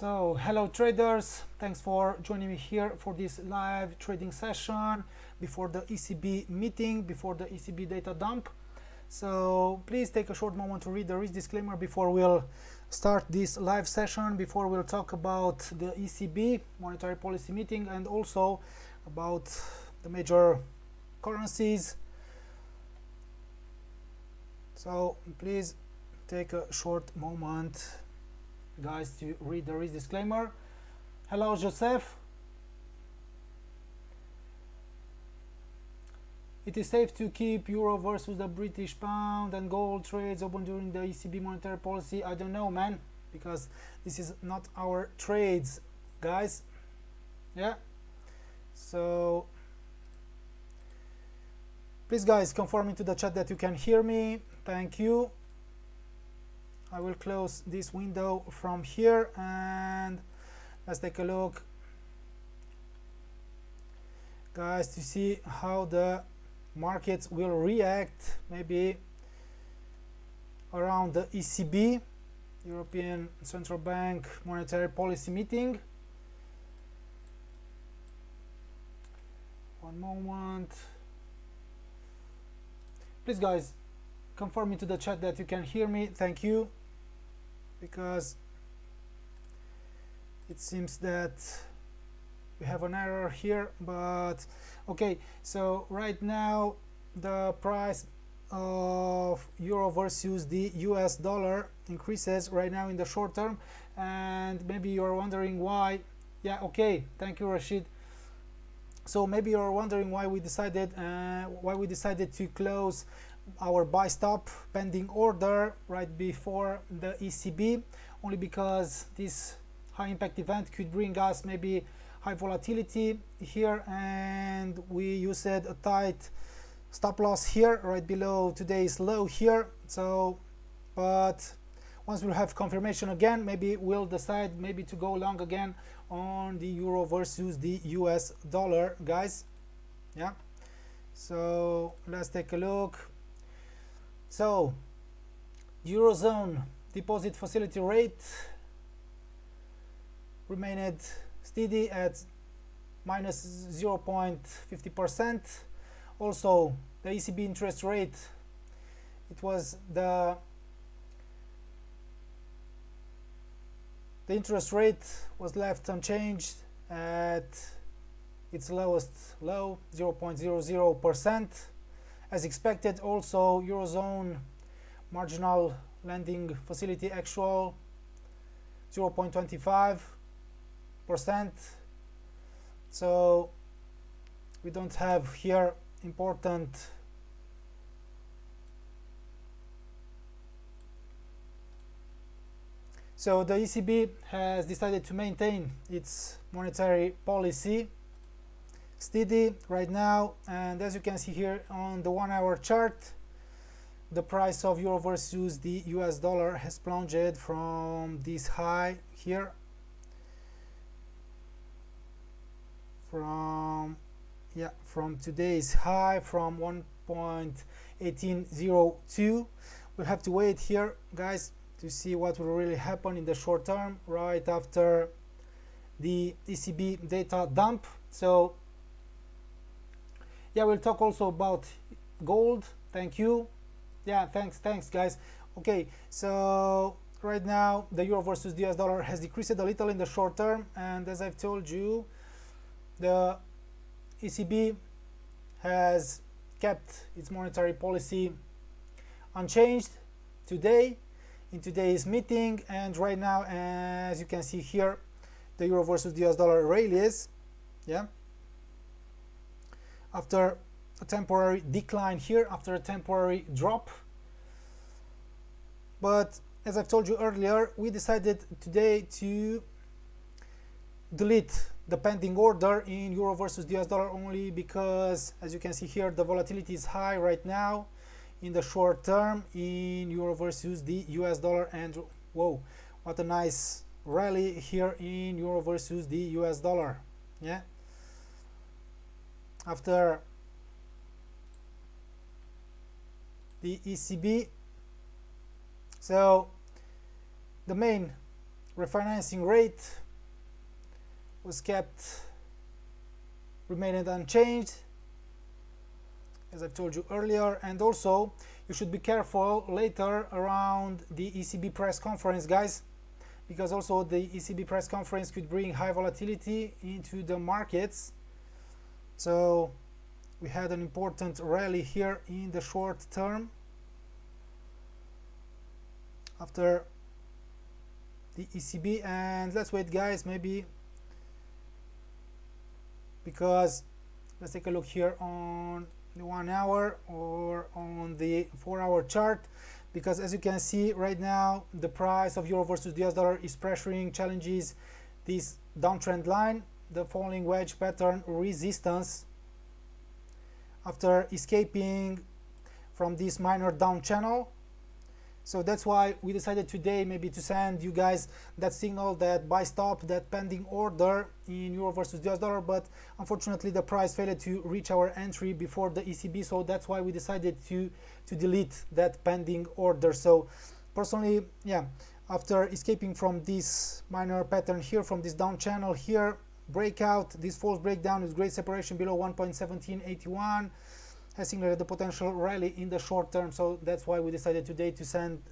So hello traders, thanks for joining me here for this live trading session before the ECB meeting, before the ECB data dump. So please take a short moment to read the risk disclaimer before we'll start this live session, before we'll talk about the ECB monetary policy meeting and also about the major currencies. So please take a short moment, guys, to read the risk disclaimer. Hello Joseph. It is safe to keep euro versus the British pound and gold trades open during the ECB monetary policy. I don't know, man, because this is not our trades, guys. Yeah, so please guys confirm into the chat that you can hear me. Thank you. I will close this window from here and let's take a look, guys, to see how the markets will react maybe around the ECB, European Central Bank monetary policy meeting. One moment. Please guys confirm into the chat that you can hear me. Thank you, because it seems that we have an error here, but okay. So right now the price of euro versus the US dollar increases right now in the short term, and maybe you're wondering why. Yeah, okay, thank you, Rashid. So maybe you're wondering why we decided to close our buy stop pending order right before the ECB, only because this high impact event could bring us maybe high volatility here, and we used a tight stop loss here right below today's low here. So but once we'll have confirmation again, maybe we'll decide maybe to go long again on the euro versus the US dollar, guys. Yeah, so let's take a look. So Eurozone deposit facility rate remained steady at minus 0.50%. Also the ECB interest rate, it was the interest rate was left unchanged at its lowest low, 0.00%. As expected. Also Eurozone marginal lending facility actual 0.25%. So we don't have here important so the ECB has decided to maintain its monetary policy steady right now, and as you can see here on the 1 hour chart, the price of euro versus the US dollar has plunged from this high here, from today's high, from 1.1802. we'll have to wait here, guys, to see what will really happen in the short term right after the ECB data dump. So yeah, we'll talk also about gold. Thank you. Yeah, thanks guys. Okay, so right now the euro versus the US dollar has decreased a little in the short term, and as I've told you, the ECB has kept its monetary policy unchanged today in today's meeting, and right now, as you can see here, the euro versus the US dollar rallies, yeah, after a temporary decline here, after a temporary drop. But as I've told you earlier, we decided today to delete the pending order in euro versus the US dollar, only because, as you can see here, the volatility is high right now in the short term in euro versus the US dollar, and whoa, what a nice rally here in euro versus the US dollar. Yeah, after the ECB. So the main refinancing rate was kept remaining unchanged, as I've told you earlier. And also you should be careful later around the ECB press conference, guys, because also the ECB press conference could bring high volatility into the markets. So we had an important rally here in the short term after the ECB. And let's wait, guys, maybe, because let's take a look here on the 1 hour or on the 4-hour chart, because as you can see right now the price of euro versus the US dollar is pressuring, challenges this downtrend line, the falling wedge pattern resistance, after escaping from this minor down channel. So that's why we decided today maybe to send you guys that signal, that buy stop, that pending order in euro versus the US dollar. But unfortunately the price failed to reach our entry before the ECB, so that's why we decided to delete that pending order. So personally, yeah, after escaping from this minor pattern here, from this down channel here, breakout, this false breakdown with great separation below 1.1781 has simulated the potential rally in the short term. So that's why we decided today to send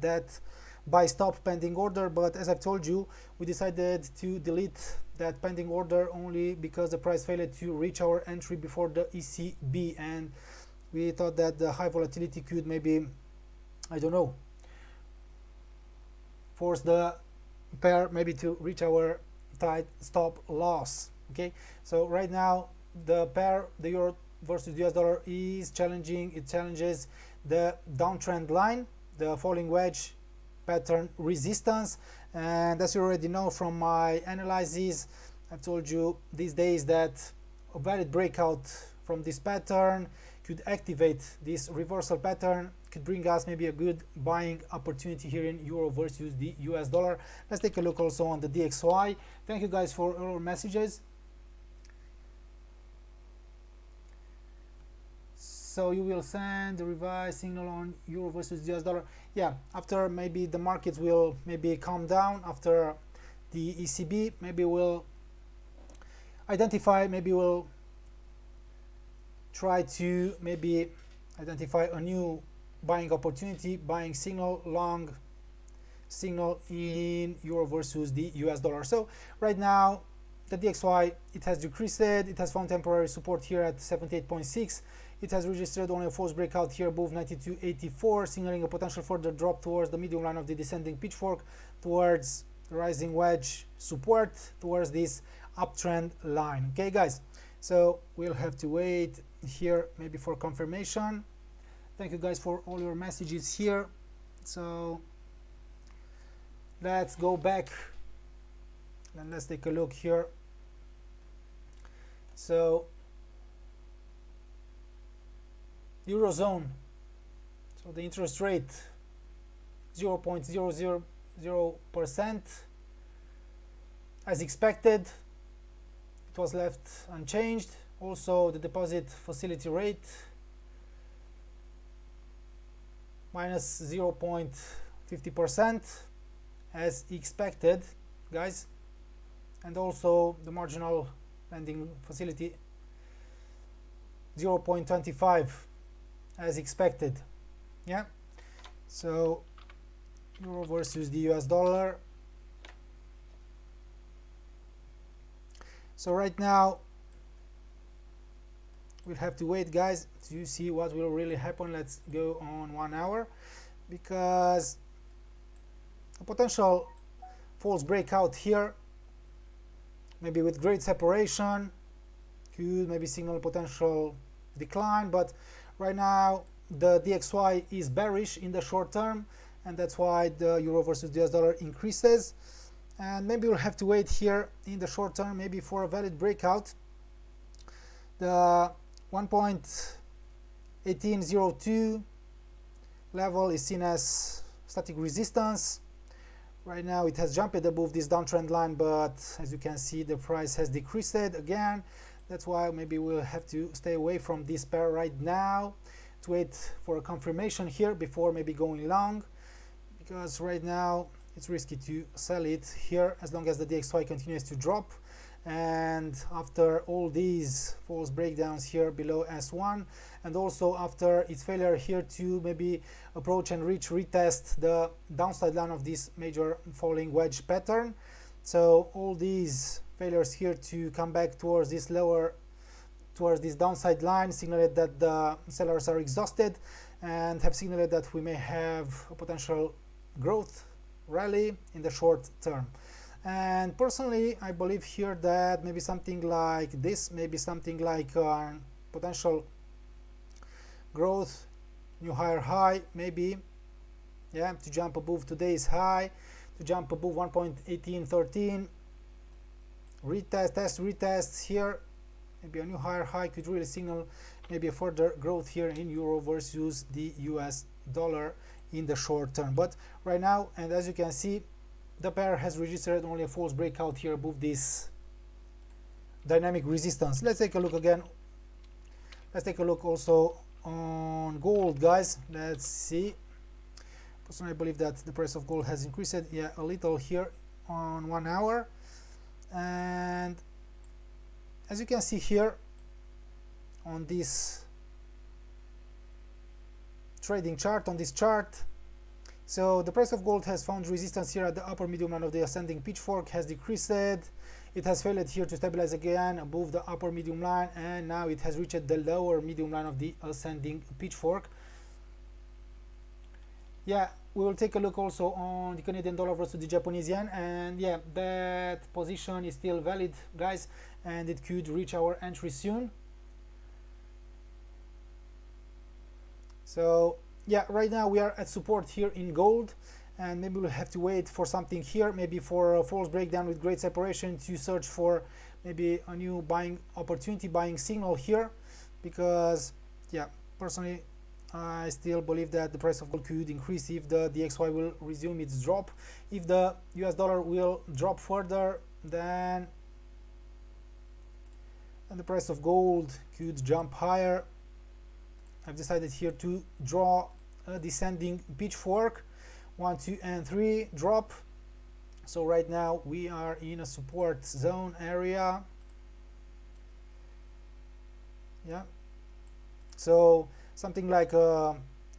that buy stop pending order. But as I've told you, we decided to delete that pending order only because the price failed to reach our entry before the ECB, and we thought that the high volatility could maybe, I don't know, force the pair maybe to reach our tight stop loss. Okay, so right now the pair, the euro versus the US dollar, is challenging, it challenges the downtrend line, the falling wedge pattern resistance. And as you already know from my analysis, I've told you these days that a valid breakout from this pattern could activate this reversal pattern, could bring us maybe a good buying opportunity here in euro versus the US dollar. Let's take a look also on the DXY. Thank you guys for all messages. So you will send the revised signal on euro versus US dollar. Yeah, after maybe the markets will maybe calm down after the ECB, maybe we'll identify, maybe we'll try to maybe identify a new buying opportunity, buying signal, long signal in euro versus the US dollar. So right now the DXY, it has decreased, it has found temporary support here at 78.6. It has registered only a false breakout here above 92.84, signaling a potential further drop towards the medium line of the descending pitchfork, towards the rising wedge support, towards this uptrend line. Okay guys, so we'll have to wait here maybe for confirmation. Thank you guys for all your messages here. So let's go back and let's take a look here. So Eurozone, so the interest rate 0.000% as expected, it was left unchanged. Also the deposit facility rate minus 0.50% as expected, guys, and also the marginal lending facility 0.25 as expected. Yeah, so euro versus the US dollar. So right now we'll have to wait, guys, to see what will really happen. Let's go on 1 hour, because a potential false breakout here, maybe with great separation, could maybe signal potential decline. But right now the DXY is bearish in the short term, and that's why the euro versus the US dollar increases. And maybe we'll have to wait here in the short term, maybe for a valid breakout. The 1.1802 level is seen as static resistance. Right now it has jumped above this downtrend line, but as you can see the price has decreased again. That's why maybe we'll have to stay away from this pair right now, to wait for a confirmation here before maybe going long, because right now it's risky to sell it here as long as the DXY continues to drop. And after all these false breakdowns here below S1, and also after its failure here to maybe approach and retest the downside line of this major falling wedge pattern. So all these failures here to come back towards this downside line signaled that the sellers are exhausted and have signaled that we may have a potential growth rally in the short term. And personally, I believe here that maybe something like this, maybe something like potential growth, new higher high, maybe, yeah, to jump above today's high, to jump above 1.1813, retests here, maybe a new higher high could really signal maybe a further growth here in euro versus the US dollar in the short term. But right now, and as you can see, the pair has registered only a false breakout here above this dynamic resistance. Let's take a look again. Let's take a look also on gold, guys. Let's see. Personally, I believe that the price of gold has increased, yeah, a little here on 1 hour. And as you can see here on this trading chart, on this chart, so the price of gold has found resistance here at the upper medium line of the ascending pitchfork, has decreased. It has failed here to stabilize again above the upper medium line, and now it has reached the lower medium line of the ascending pitchfork. Yeah, we will take a look also on the Canadian dollar versus the Japanese yen, and yeah, that position is still valid, guys, and it could reach our entry soon. So yeah, right now we are at support here in gold, and maybe we'll have to wait for something here, maybe for a false breakdown with great separation to search for maybe a new buying opportunity, buying signal here, because yeah, personally I still believe that the price of gold could increase if the DXY will resume its drop. If the US dollar will drop further, then the price of gold could jump higher. I've decided here to draw a descending pitchfork, 1, 2, and 3 drop. So right now we are in a support zone area. Yeah, so something like a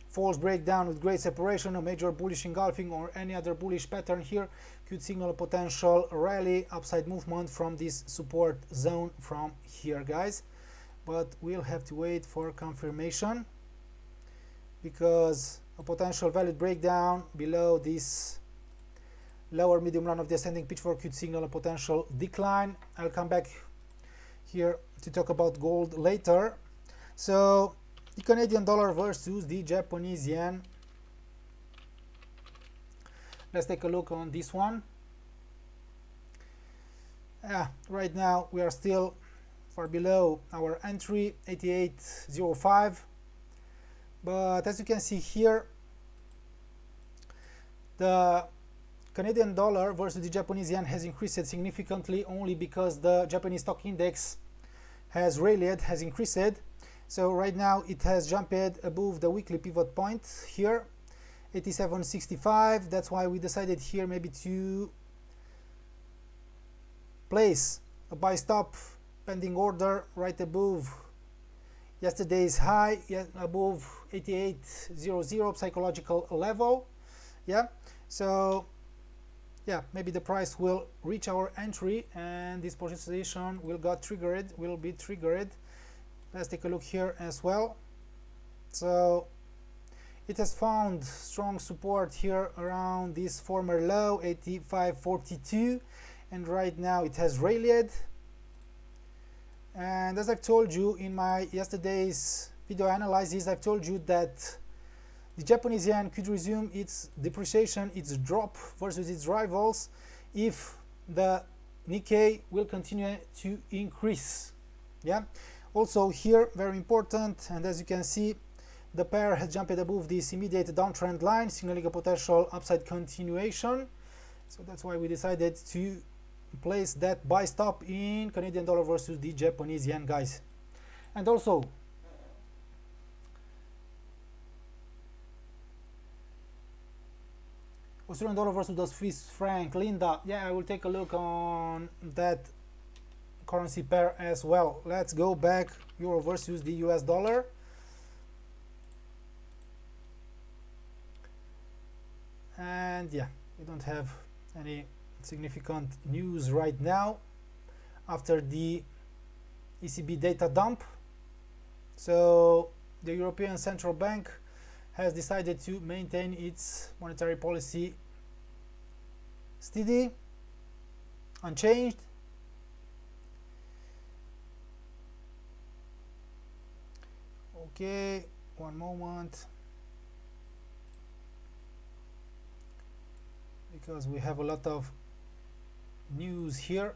false breakdown with great separation, a major bullish engulfing, or any other bullish pattern here could signal a potential rally, upside movement from this support zone from here, guys. But we'll have to wait for confirmation, because a potential valid breakdown below this lower medium line of the ascending pitchfork could signal a potential decline. I'll come back here to talk about gold later. So the Canadian dollar versus the Japanese yen. Let's take a look on this one. Right now we are still far below our entry, 88.05, but as you can see here, the Canadian dollar versus the Japanese yen has increased significantly only because the Japanese stock index has rallied, has increased. So right now it has jumped above the weekly pivot point here, 87.65. That's why we decided here maybe to place a buy stop pending order right above yesterday's high, above 88.00 psychological level. Yeah, so yeah, maybe the price will reach our entry and this position will be triggered. Let's take a look here as well. So it has found strong support here around this former low, 85.42, and right now it has rallied. And as I've told you in my yesterday's video analysis, I've told you that the Japanese yen could resume its depreciation, its drop versus its rivals, if the Nikkei will continue to increase. Yeah. Also here, very important, and as you can see, the pair has jumped above this immediate downtrend line, signaling a potential upside continuation. So that's why we decided to place that buy stop in Canadian dollar versus the Japanese yen, guys. And also Australian dollar versus the Swiss franc. Linda, yeah, I will take a look on that currency pair as well. Let's go back, euro versus the US dollar. And yeah, we don't have any significant news right now after the ECB data dump. So the European Central Bank has decided to maintain its monetary policy steady, unchanged. Okay, one moment, because we have a lot of news here.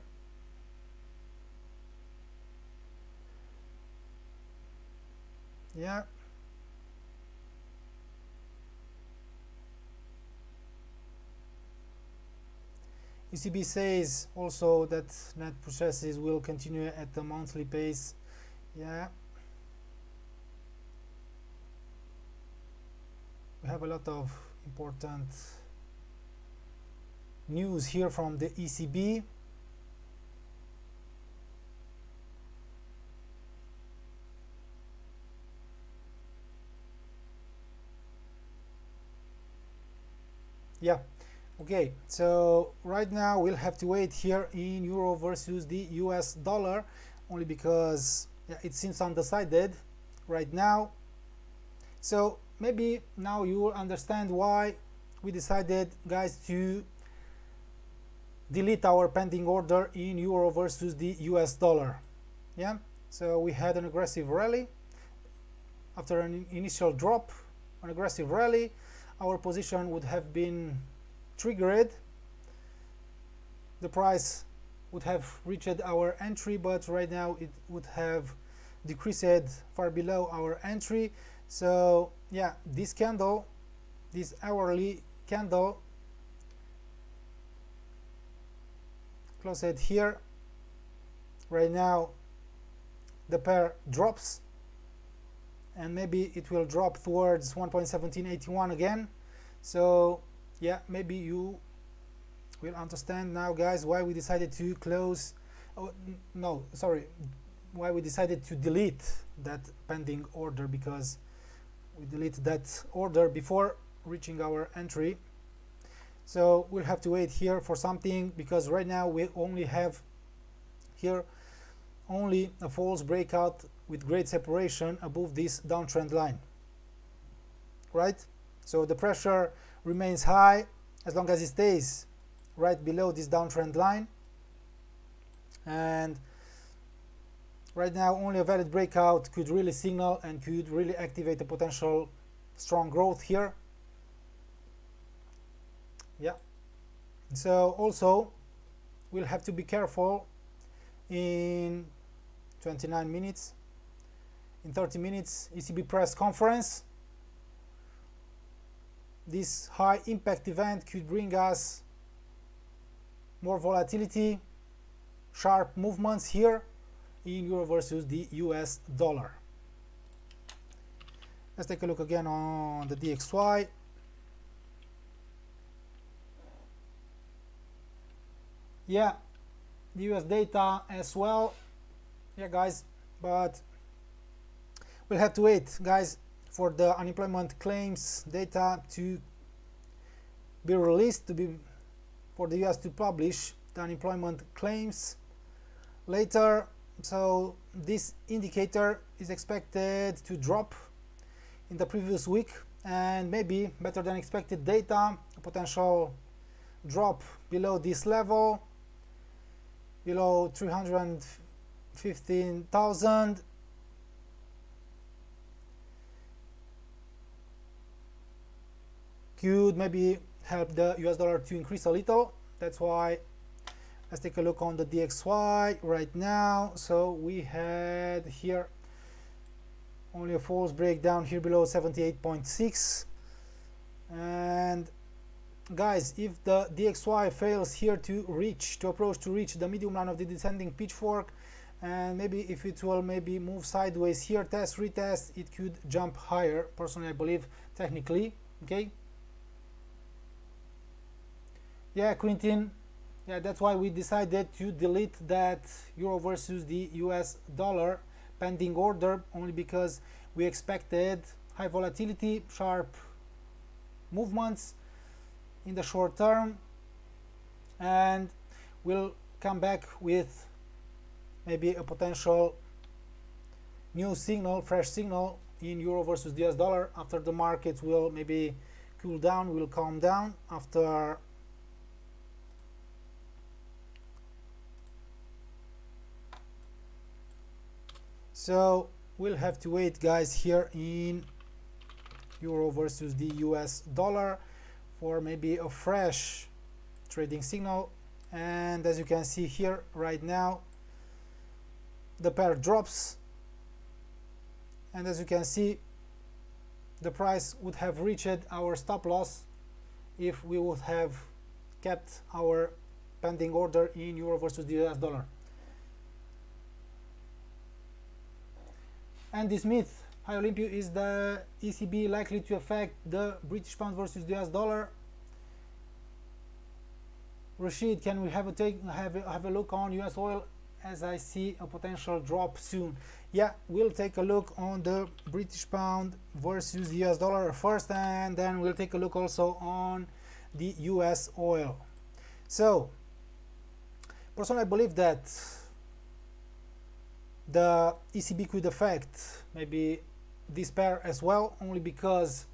Yeah. ECB says also that net purchases will continue at the monthly pace. Yeah. We have a lot of important news here from the ECB. Yeah, okay, so right now we'll have to wait here in euro versus the US dollar, only because yeah, it seems undecided right now. So maybe now you will understand why we decided, guys, to delete our pending order in euro versus the US dollar. Yeah, so we had an aggressive rally. After an initial drop, an aggressive rally, our position would have been triggered. The price would have reached our entry, but right now it would have decreased far below our entry. So yeah, this candle, this hourly candle, closed here. Right now the pair drops, and maybe it will drop towards 1.1781 again. So yeah, maybe you will understand now, guys, why we decided to close, oh no, sorry, why we decided to delete that pending order, because we deleted that order before reaching our entry. So we'll have to wait here for something, because right now we only have here only a false breakout with great separation above this downtrend line, right? So the pressure remains high as long as it stays right below this downtrend line, and right now only a valid breakout could really signal and could really activate a potential strong growth here. Yeah, so also we'll have to be careful in 29 minutes, in 30 minutes ECB press conference. This high impact event could bring us more volatility, sharp movements here in euro versus the US dollar. Let's take a look again on the DXY. Yeah, the US data as well. Yeah, guys, but we'll have to wait, guys, for the unemployment claims data to be released, for the US to publish the unemployment claims later. So this indicator is expected to drop in the previous week, and maybe better than expected data, a potential drop below this level, below 315,000. Could maybe help the US dollar to increase a little. That's why let's take a look on the DXY right now. So we had here only a false breakdown here below 78.6, and guys, if the DXY fails here to reach the medium line of the descending pitchfork, and maybe if it will maybe move sideways here, retest, it could jump higher, personally I believe, technically. Okay, Yeah, Quentin. Yeah, that's why we decided to delete that euro versus the US dollar pending order, only because we expected high volatility, sharp movements in the short term, and we'll come back with maybe a potential new signal, fresh signal in euro versus the US dollar after the markets will maybe cool down, will calm down after so we'll have to wait, guys, here in euro versus the US dollar for maybe a fresh trading signal. And as you can see here right now, the pair drops, and as you can see, the price would have reached our stop loss if we would have kept our pending order in euro versus the US dollar. And this myth, hi Olympio, is the ECB likely to affect the British pound versus the US dollar? Rashid, can we have a look on US oil, as I see a potential drop soon? Yeah, we'll take a look on the British pound versus the US dollar first, and then we'll take a look also on the US oil. So personally, I believe that the ECB could affect maybe this pair as well, only because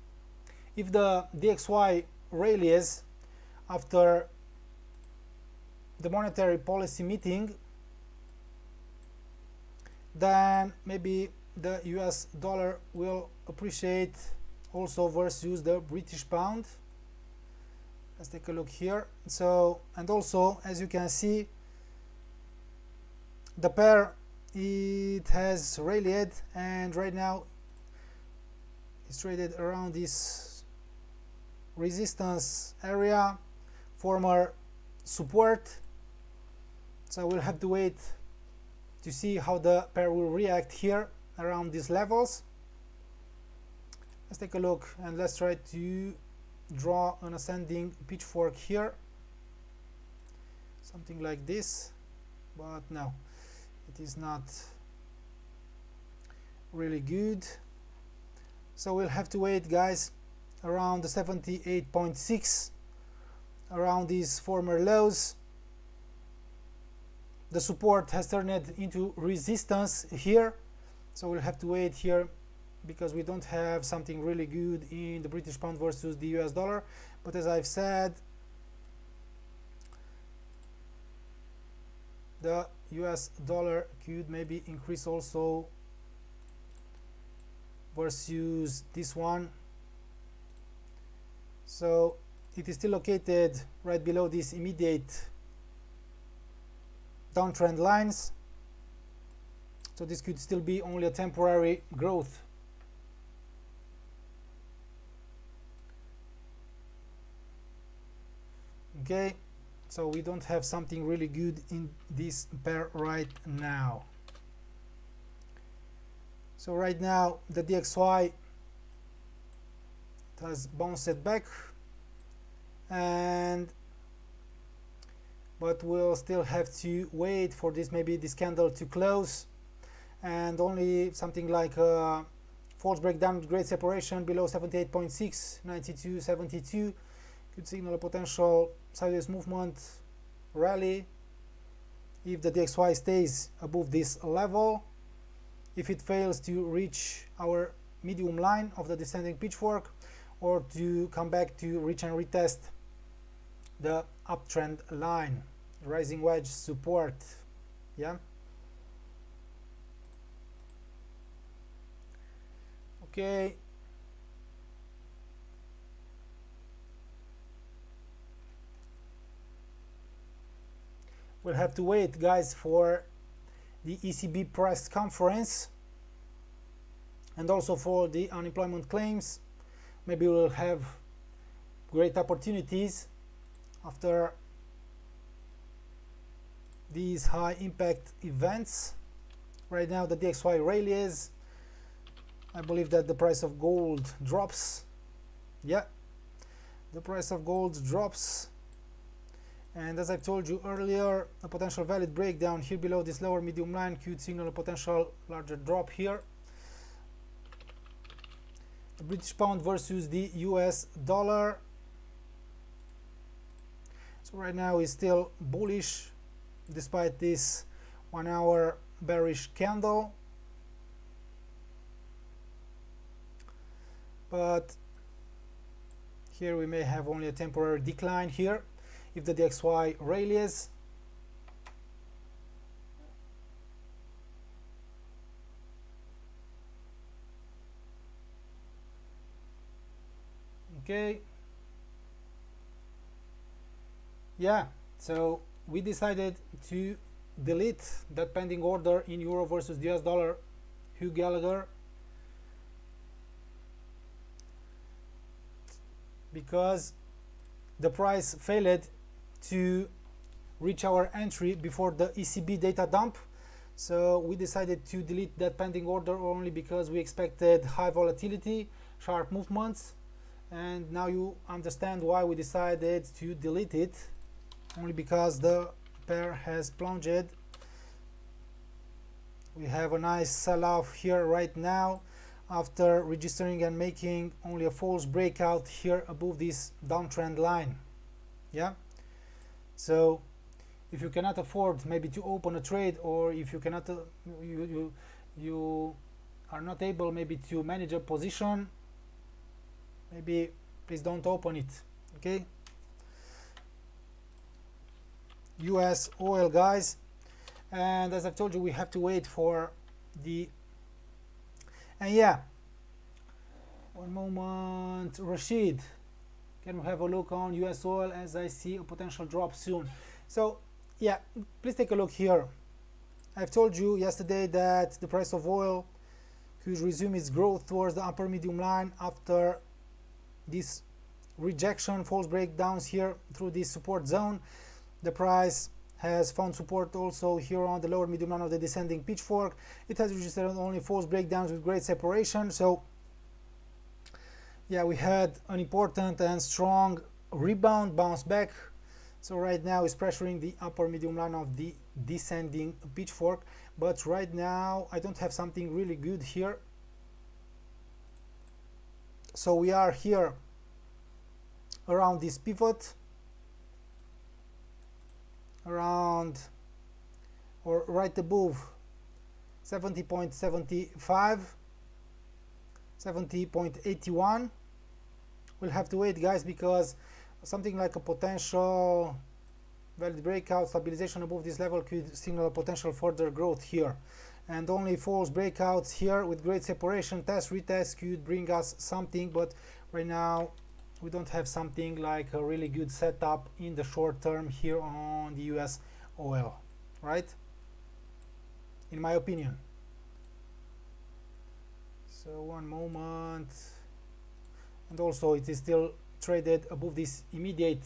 if the DXY rallies after the monetary policy meeting, then maybe the US dollar will appreciate also versus the British pound. Let's take a look here. So, and also, as you can see, the pair, it has rallied, and right now it's traded around this resistance area, former support. So we'll have to wait to see how the pair will react here around these levels. Let's take a look, and let's try to draw an ascending pitchfork here, something like this, but no, it is not really good. So we'll have to wait, guys, around the 78.6, around these former lows. The support has turned into resistance here, so we'll have to wait here because we don't have something really good in the British pound versus the US dollar. But as I've said, the US dollar could maybe increase also versus this one. So it is still located right below these immediate downtrend lines, so this could still be only a temporary growth. Okay, so we don't have something really good in this pair right now. So right now the DXY has bounced back, but we'll still have to wait for this, maybe this candle to close, and only something like a false breakdown with great separation below 78.6, 92.72 could signal a potential sideways movement rally if the DXY stays above this level. If it fails to reach our medium line of the descending pitchfork, or to come back to reach and retest the uptrend line, rising wedge support. Yeah, okay, we'll have to wait, guys, for the ECB press conference and also for the unemployment claims. Maybe we'll have great opportunities after these high impact events. Right now the DXY rallies. I believe that the price of gold drops. Yeah, the price of gold drops. And as I've told you earlier, a potential valid breakdown here below this lower medium line could signal a potential larger drop here. The British pound versus the US dollar. So right now is still bullish despite this 1 hour bearish candle. But here we may have only a temporary decline here if the DXY rallies. Okay. Yeah, so we decided to delete that pending order in euro versus the US dollar, Hugh Gallagher, because the price failed to reach our entry before the ECB data dump. So we decided to delete that pending order only because we expected high volatility, sharp movements, and now you understand why we decided to delete it, only because the pair has plunged. We have a nice sell-off here right now after registering and making only a false breakout here above this downtrend line. Yeah, so if you cannot afford maybe to open a trade, or if you cannot you are not able maybe to manage a position, maybe please don't open it. Okay, US oil, guys, and as I've told you, we have to wait for the, and yeah, one moment, Rashid, can we have a look on US oil, as I see a potential drop soon? So yeah, please take a look here. I've told you yesterday that the price of oil could resume its growth towards the upper medium line after this rejection, false breakdowns here through this support zone. The price has found support also here on the lower medium line of the descending pitchfork. It has registered only false breakdowns with great separation. So yeah, we had an important and strong rebound, bounce back. So right now is pressuring the upper medium line of the descending pitchfork, but right now I don't have something really good here. So we are here around this pivot, around or right above 70.75, 70.81. We'll have to wait, guys, because something like a potential valid breakout, stabilization above this level could signal a potential further growth here, and only false breakouts here with great separation, test retest, could bring us something, but right now we don't have something like a really good setup in the short term here on the US oil, right, in my opinion. So one moment, and also it is still traded above this immediate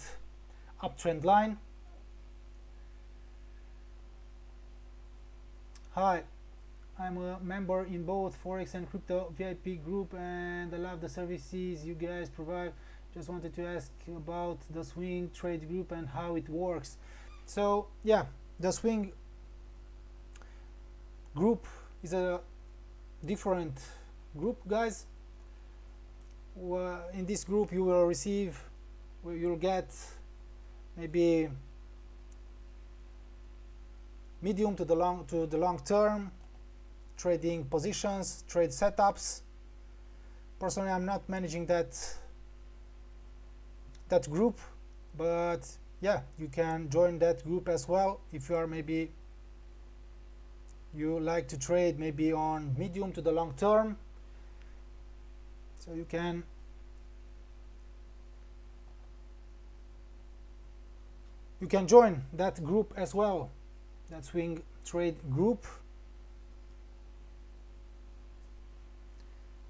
uptrend line. Hi, I'm a member in both Forex and Crypto VIP group, and I love the services you guys provide. Just wanted to ask about the swing trade group and how it works. So yeah, the swing group is a different group, guys. In this group you will receive, you'll get maybe medium to the long term trading positions, trade setups. Personally, I'm not managing that group, but yeah, you can join that group as well if you are maybe you like to trade maybe on medium to the long term. So you can join that group as well, that swing trade group.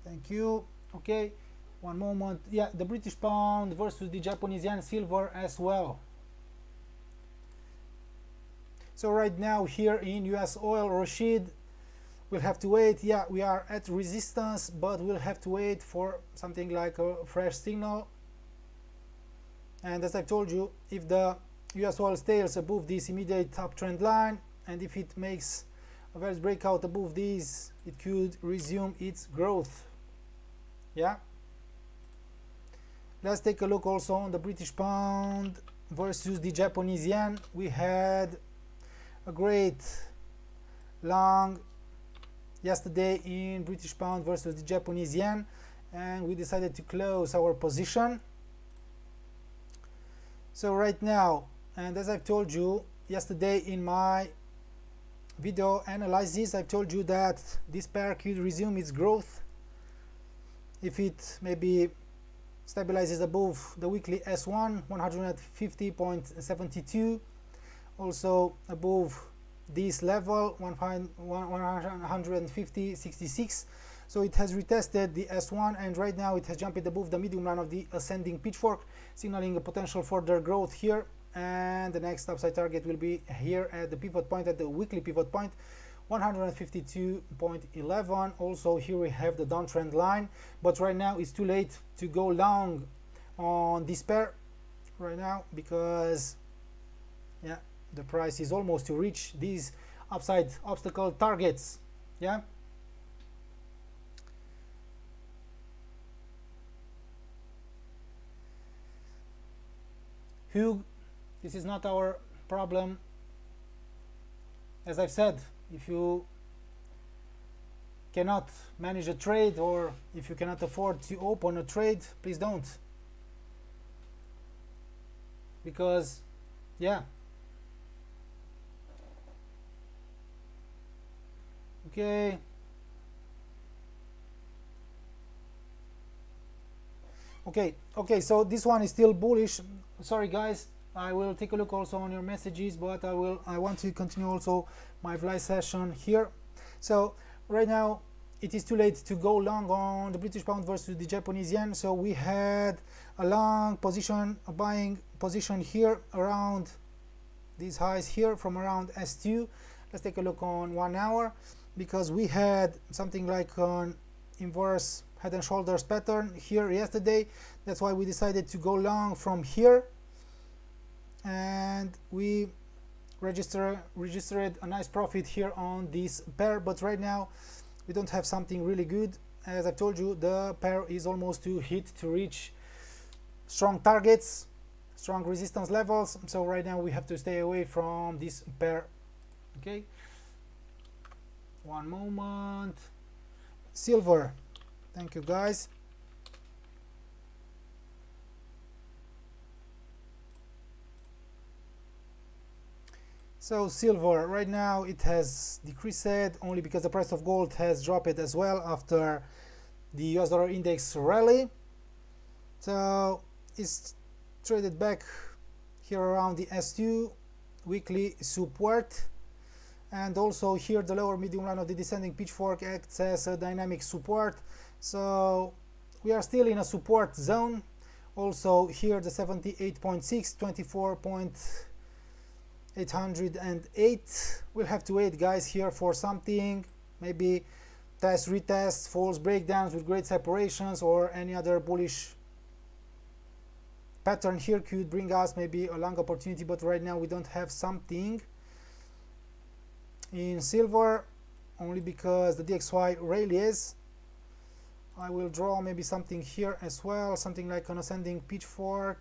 Thank you. Okay, one moment. Yeah, the British pound versus the Japanese yen, silver as well. So right now here in US oil, Rashid, we'll have to wait. Yeah, we are at resistance, but we'll have to wait for something like a fresh signal. And as I've told you, if the US oil stays above this immediate uptrend line, and if it makes a bearish breakout above this, it could resume its growth. Yeah. Let's take a look also on the British pound versus the Japanese yen. We had a great long yesterday in British pound versus the Japanese yen, and we decided to close our position. So right now, and as I've told you yesterday in my video analysis, I've told you that this pair could resume its growth if it maybe stabilizes above the weekly S1 150.72, also above this level 150.66. So it has retested the S1, and right now it has jumped above the medium line of the ascending pitchfork, signaling a potential further growth here. And the next upside target will be here at the pivot point, at the weekly pivot point 152.11. Also here we have the downtrend line, but right now it's too late to go long on this pair right now, because yeah, the price is almost to reach these upside obstacle targets. Yeah. Hugh, this is not our problem. As I've said, if you cannot manage a trade, or if you cannot afford to open a trade, please don't. Because, yeah. Okay. Okay, so this one is still bullish. Sorry guys, I will take a look also on your messages, but I want to continue also my live session here. So right now it is too late to go long on the British pound versus the Japanese yen. So we had a long position, a buying position here around these highs here from around S2. Let's take a look on 1 hour, because we had something like an inverse head and shoulders pattern here yesterday. That's why we decided to go long from here, and we registered a nice profit here on this pair. But right now we don't have something really good. As I told you, the pair is almost to reach strong targets, strong resistance levels. So right now we have to stay away from this pair. Okay, one moment. Silver. Thank you guys. So silver right now it has decreased only because the price of gold has dropped as well after the US dollar index rally. So it's traded back here around the S2 weekly support, and also here the lower medium line of the descending pitchfork acts as a dynamic support. So we are still in a support zone. Also here the 78.6, 24.808. We'll have to wait guys here for something, maybe test, retest, false breakdowns with great separations, or any other bullish pattern here could bring us maybe a long opportunity. But right now we don't have something in silver, only because the DXY really is. I will draw maybe something here as well, something like an ascending pitchfork,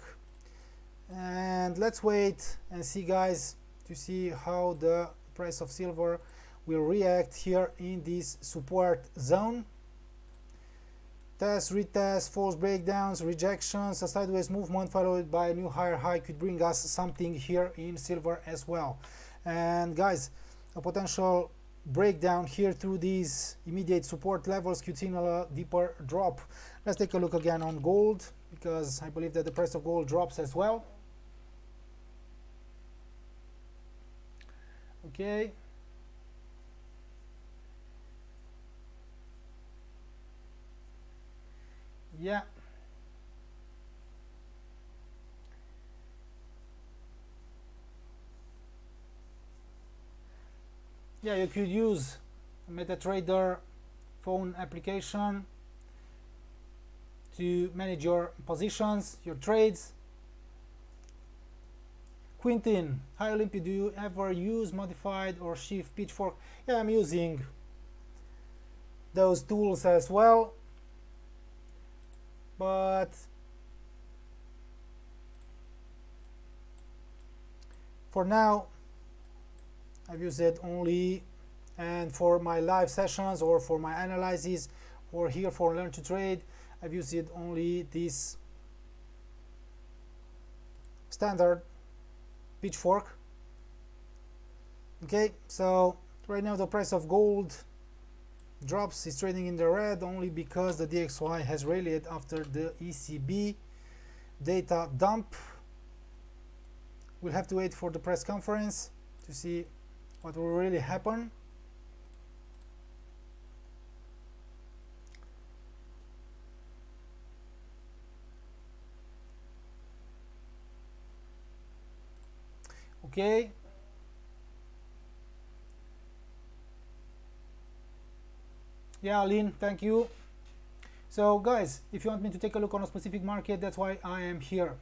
and let's wait and see guys, to see how the price of silver will react here in this support zone. Test, retest, false breakdowns, rejections, a sideways movement followed by a new higher high could bring us something here in silver as well. And guys, a potential breakdown here through these immediate support levels could signal a deeper drop. Let's take a look again on gold, because I believe that the price of gold drops as well. Okay. Yeah. Yeah, you could use MetaTrader phone application to manage your positions, your trades. Quintin, hi Olympia, do you ever use modified or shift pitchfork? Yeah, I'm using those tools as well, but for now I've used it only, and for my live sessions or for my analysis or here for learn to trade, I've used it only this standard pitchfork. Okay, so right now the price of gold drops, is trading in the red only because the DXY has rallied after the ECB data dump. We'll have to wait for the press conference to see what will really happen. Okay, yeah, Lynn, thank you. So guys, if you want me to take a look on a specific market, that's why I am here.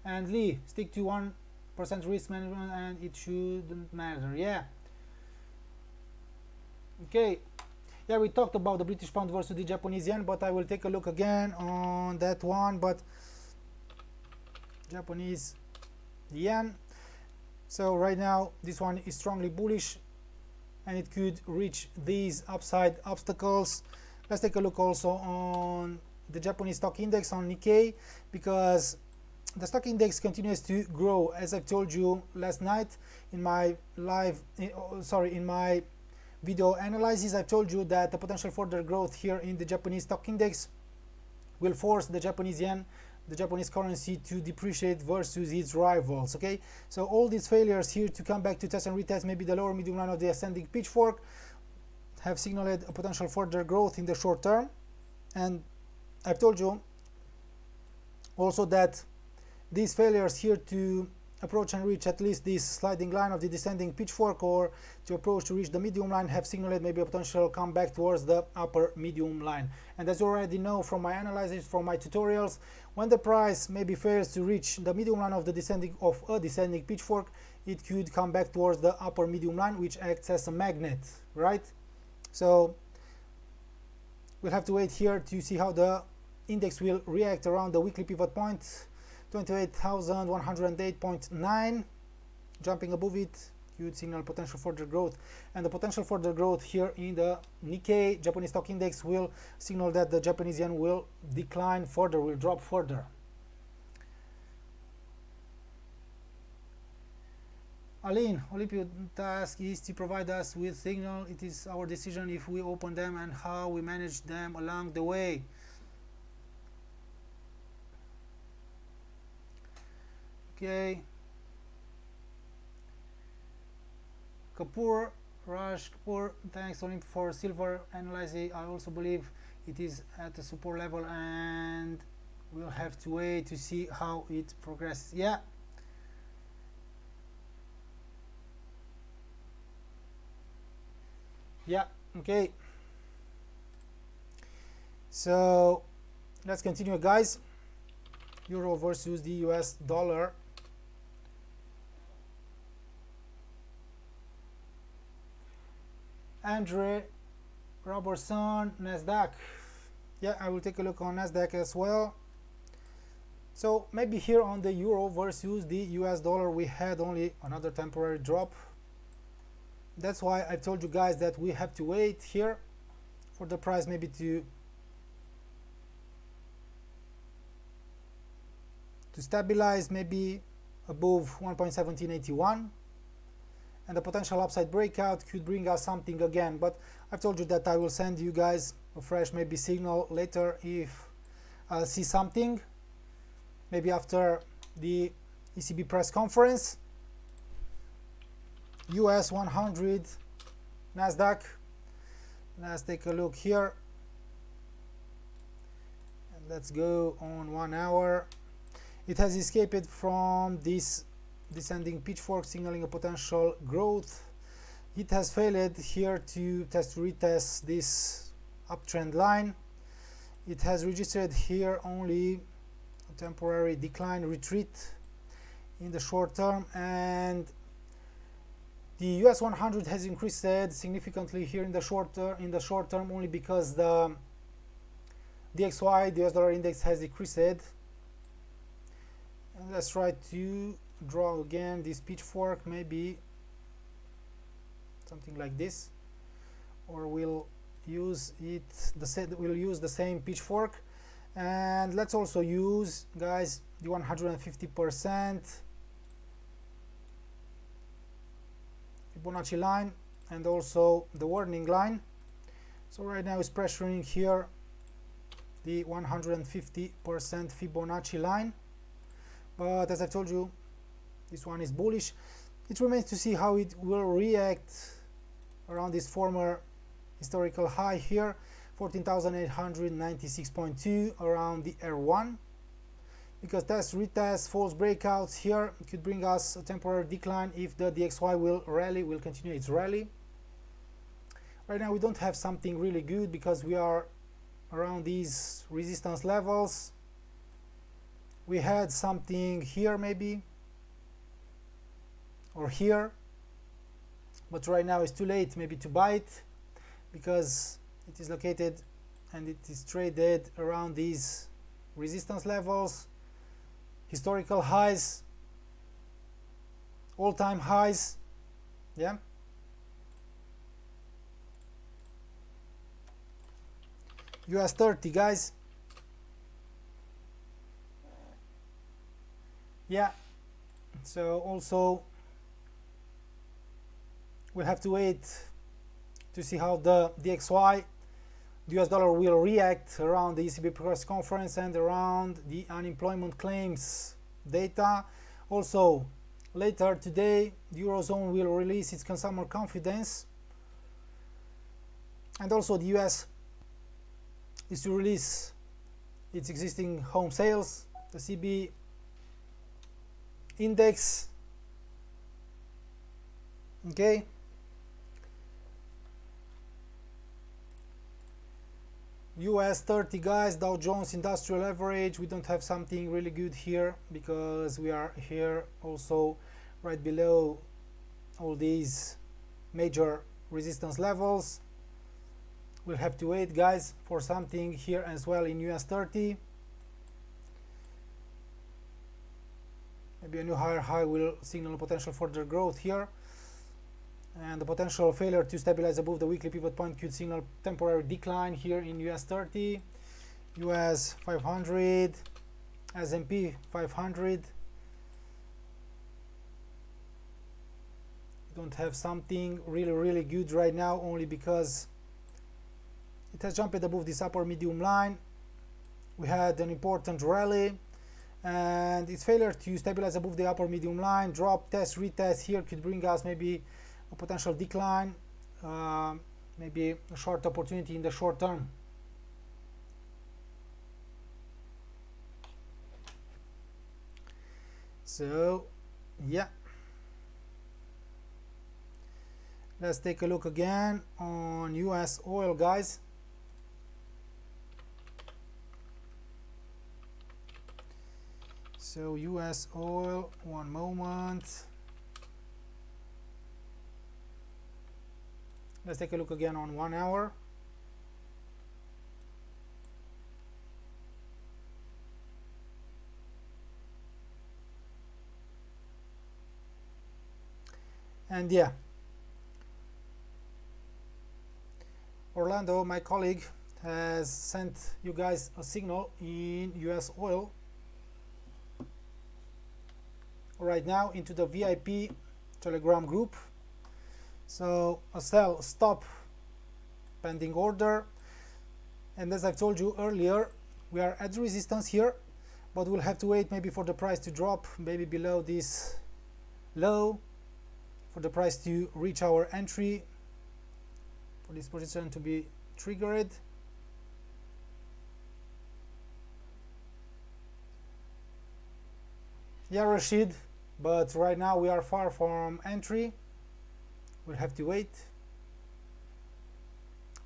And Lee, stick to 1% risk management and it shouldn't matter. Yeah, okay, yeah, we talked about the British pound versus the Japanese yen, but I will take a look again on that one. But Japanese yen, so right now this one is strongly bullish and it could reach these upside obstacles. Let's take a look also on the Japanese stock index on Nikkei, because the stock index continues to grow. As I've told you last night in my in my video analysis, I've told you that the potential further growth here in the Japanese stock index will force the Japanese yen, the Japanese currency, to depreciate versus its rivals. Okay, so all these failures here to come back to test and retest maybe the lower medium line of the ascending pitchfork have signaled a potential further growth in the short term. And I've told you also that these failures here to approach and reach at least this sliding line of the descending pitchfork, or to approach to reach the medium line, have signaled maybe a potential comeback towards the upper medium line. And as you already know from my analysis, from my tutorials, when the price maybe fails to reach the medium line of the descending pitchfork, it could come back towards the upper medium line, which acts as a magnet, right? So we'll have to wait here to see how the index will react around the weekly pivot point 28,108.9. jumping above it could signal potential further growth, and the potential further growth here in the Nikkei Japanese stock index will signal that the Japanese yen will decline further, will drop further. Aline, Olympia task is to provide us with signal. It is our decision if we open them and how we manage them along the way. Okay, Kapoor, Raj Kapoor, thanks Olympia for silver analysis. I also believe it is at the support level and we'll have to wait to see how it progresses. Yeah, yeah, okay, so let's continue, guys. Euro versus the US dollar. Andre Robertson, Nasdaq. Yeah, I will take a look on Nasdaq as well. So maybe here on the euro versus the US dollar we had only another temporary drop. That's why I told you guys that we have to wait here for the price maybe to stabilize maybe above 1.1781, and the potential upside breakout could bring us something again. But I've told you that I will send you guys a fresh maybe signal later if I'll see something, maybe after the ECB press conference. US 100 Nasdaq, let's take a look here and let's go on 1 hour. It has escaped from this descending pitchfork, signaling a potential growth. It has failed here to retest this uptrend line. It has registered here only a temporary decline retreat in the short term, and the US 100 has increased significantly here in the short term only because the DXY, the US dollar index, has decreased. And let's try to draw again this pitchfork, maybe something like this, or we'll use the same pitchfork. And let's also use, guys, the 150% Fibonacci line and also the warning line. So right now it's pressuring here the 150% Fibonacci line, but as I told you, this one is bullish. It remains to see how it will react around this former historical high here, 14,896.2, around the R1, because test, retest, false breakouts here could bring us a temporary decline if the DXY will continue its rally. Right now we don't have something really good because we are around these resistance levels. We had something here maybe, or here, but right now it's too late maybe to buy it, because it is located and it is traded around these resistance levels, historical highs, all-time highs. Yeah, US 30, guys. Yeah, so also we'll have to wait to see how the DXY, the US dollar, will react around the ECB press conference and around the unemployment claims data. Also later today the Eurozone will release its consumer confidence, and also the US is to release its existing home sales, the CB index. Okay, US 30, guys, Dow Jones Industrial Average, we don't have something really good here because we are here also right below all these major resistance levels. We'll have to wait, guys, for something here as well in US 30. Maybe a new higher high will signal potential further growth here, and the potential failure to stabilize above the weekly pivot point could signal temporary decline here in US 30, US 500, S&P 500. We don't have something really good right now, only because it has jumped above this upper medium line. We had an important rally, and its failure to stabilize above the upper medium line, drop, test, retest here could bring us maybe a potential decline, maybe a short opportunity in the short term. So yeah, let's take a look again on US oil, guys. So US oil, one moment. Let's take a look again on 1 hour. And yeah, Orlando, my colleague, has sent you guys a signal in US oil right now into the VIP Telegram group. So a sell, stop, pending order, and as I've told you earlier, we are at resistance here, but we'll have to wait maybe for the price to drop maybe below this low, for the price to reach our entry, for this position to be triggered. Yeah, Rashid, but right now we are far from entry. We'll have to wait,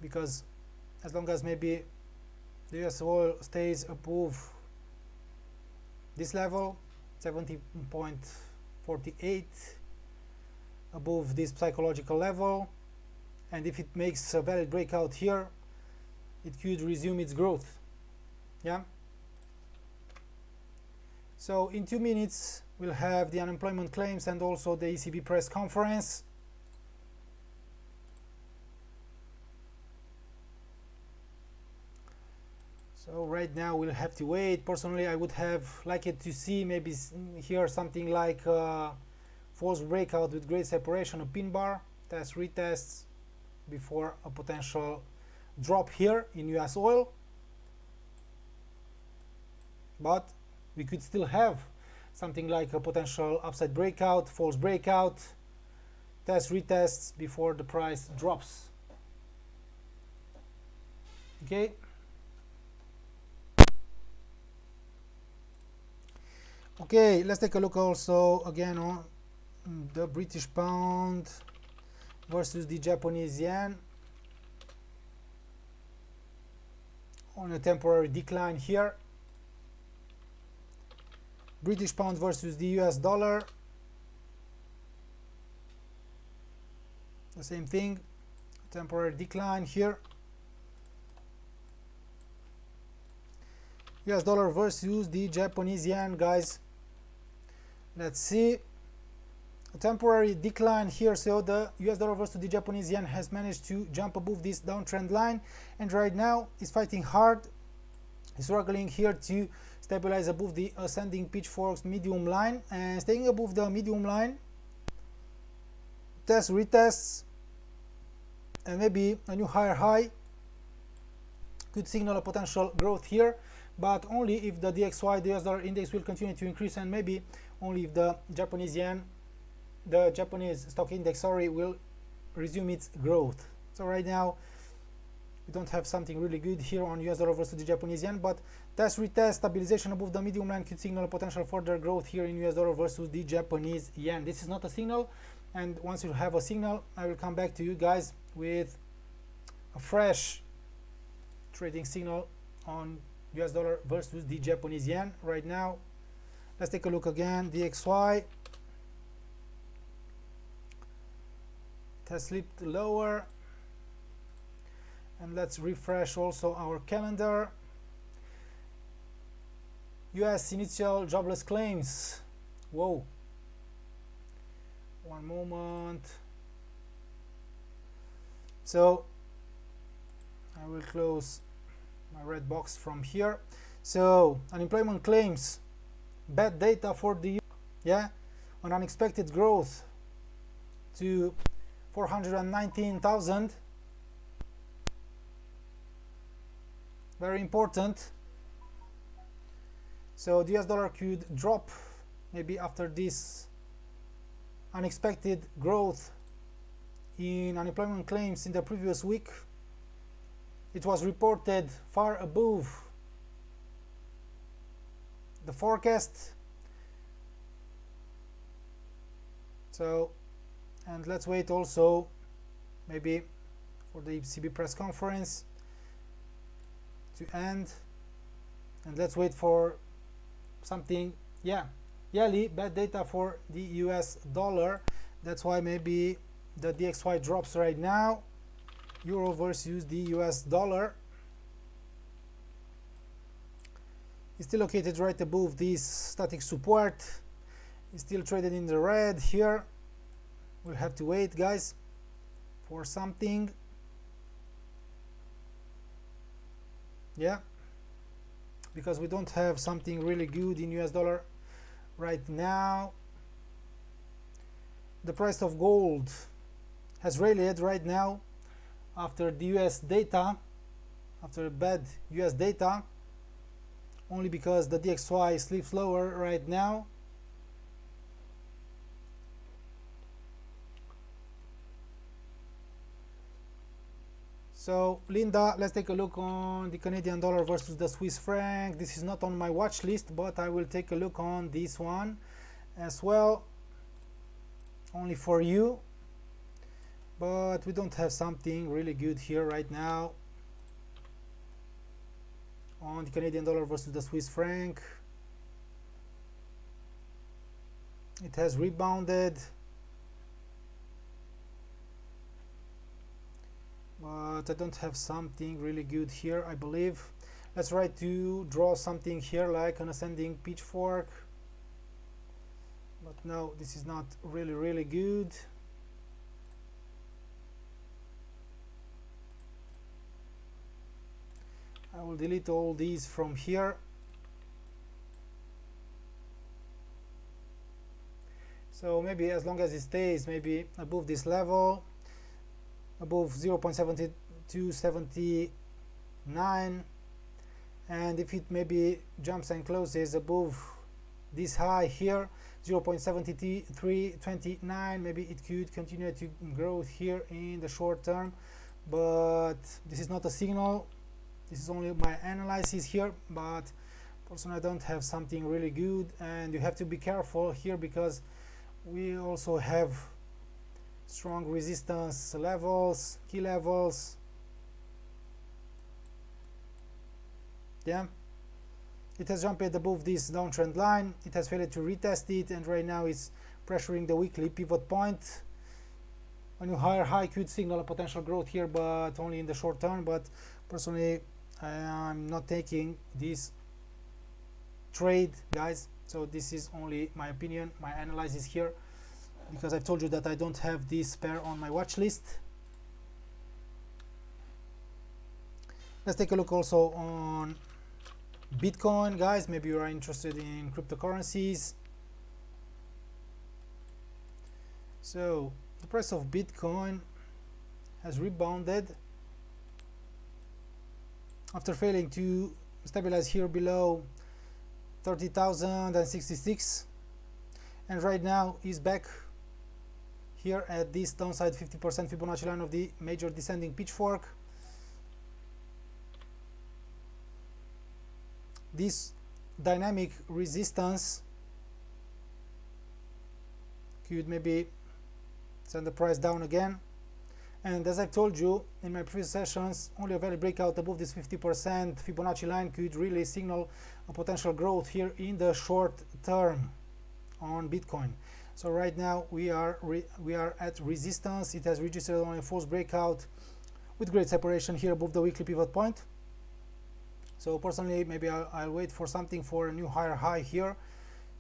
because as long as maybe the US oil stays above this level, 70.5 48 above this psychological level, and if it makes a valid breakout here, it could resume its growth. Yeah, so in 2 minutes we'll have the unemployment claims and also the ECB press conference. So right now we'll have to wait. Personally, I would have liked to see maybe here something like false breakout with great separation, a pin bar, test retests before a potential drop here in US oil. But we could still have something like a potential upside breakout, false breakout, test retests before the price drops. Okay. Okay, let's take a look also again on the British pound versus the Japanese yen on a temporary decline here. British pound versus the US dollar, the same thing, temporary decline here. US dollar versus the Japanese yen, guys. Let's see, a temporary decline here. So the US dollar versus the Japanese yen has managed to jump above this downtrend line, and right now is fighting hard, struggling here to stabilize above the ascending pitchforks medium line, and staying above the medium line, test retests, and maybe a new higher high could signal a potential growth here, but only if the DXY, the US dollar index, will continue to increase, and maybe only if the Japanese yen, the Japanese stock index, sorry, will resume its growth. So right now we don't have something really good here on US dollar versus the Japanese yen, but test retest, stabilization above the medium line could signal a potential further growth here in US dollar versus the Japanese yen. This is not a signal, and once you have a signal, I will come back to you guys with a fresh trading signal on US dollar versus the Japanese yen. Right now, let's take a look again. DXY, it has slipped lower, and let's refresh also our calendar. US initial jobless claims. Whoa, one moment. So I will close my red box from here. So unemployment claims, bad data for the, yeah, an unexpected growth to 419,000. Very important. So the US dollar could drop maybe after this unexpected growth in unemployment claims in the previous week. It was reported far above the forecast. So, and let's wait also maybe for the ECB press conference to end, and let's wait for something, yeah, yearly bad data for the US dollar. That's why maybe the DXY drops right now. Euro versus the US dollar is still located right above this static support. It's still traded in the red here. We'll have to wait, guys, for something. Yeah, because we don't have something really good in US dollar right now. The price of gold has rallied right now after the US data, after bad US data, only because the DXY slips lower right now. So Linda, let's take a look on the Canadian dollar versus the Swiss franc. This is not on my watch list, but I will take a look on this one as well, only for you. But we don't have something really good here right now on the Canadian dollar versus the Swiss franc. it has rebounded, but I don't have something really good here, I believe. Let's try to draw something here like an ascending pitchfork, but no, this is not really good. I will delete all these from here. So maybe as long as it stays maybe above this level, above 0.7279, and if it maybe jumps and closes above this high here, 0.7329, maybe it could continue to grow here in the short term, but this is not a signal. This is only my analysis here, but personally I don't have something really good, and you have to be careful here because we also have strong resistance levels, key levels. Yeah, it has jumped above this downtrend line, it has failed to retest it, and right now it's pressuring the weekly pivot point. A new higher high could signal a potential growth here, but only in the short term. But personally I'm not taking this trade, guys, so this is only my opinion, my analysis here, because I've told you that I don't have this pair on my watch list. Let's take a look also on Bitcoin, guys. Maybe you are interested in cryptocurrencies. So the price of Bitcoin has rebounded after failing to stabilize here below 30,066, and right now is back here at this downside 50% Fibonacci line of the major descending pitchfork. This dynamic resistance could maybe send the price down again, and as I've told you in my previous sessions, only a valid breakout above this 50% Fibonacci line could really signal a potential growth here in the short term on Bitcoin. So right now we are at resistance. It has registered only a false breakout with great separation here above the weekly pivot point. So personally maybe I'll wait for something for a new higher high here,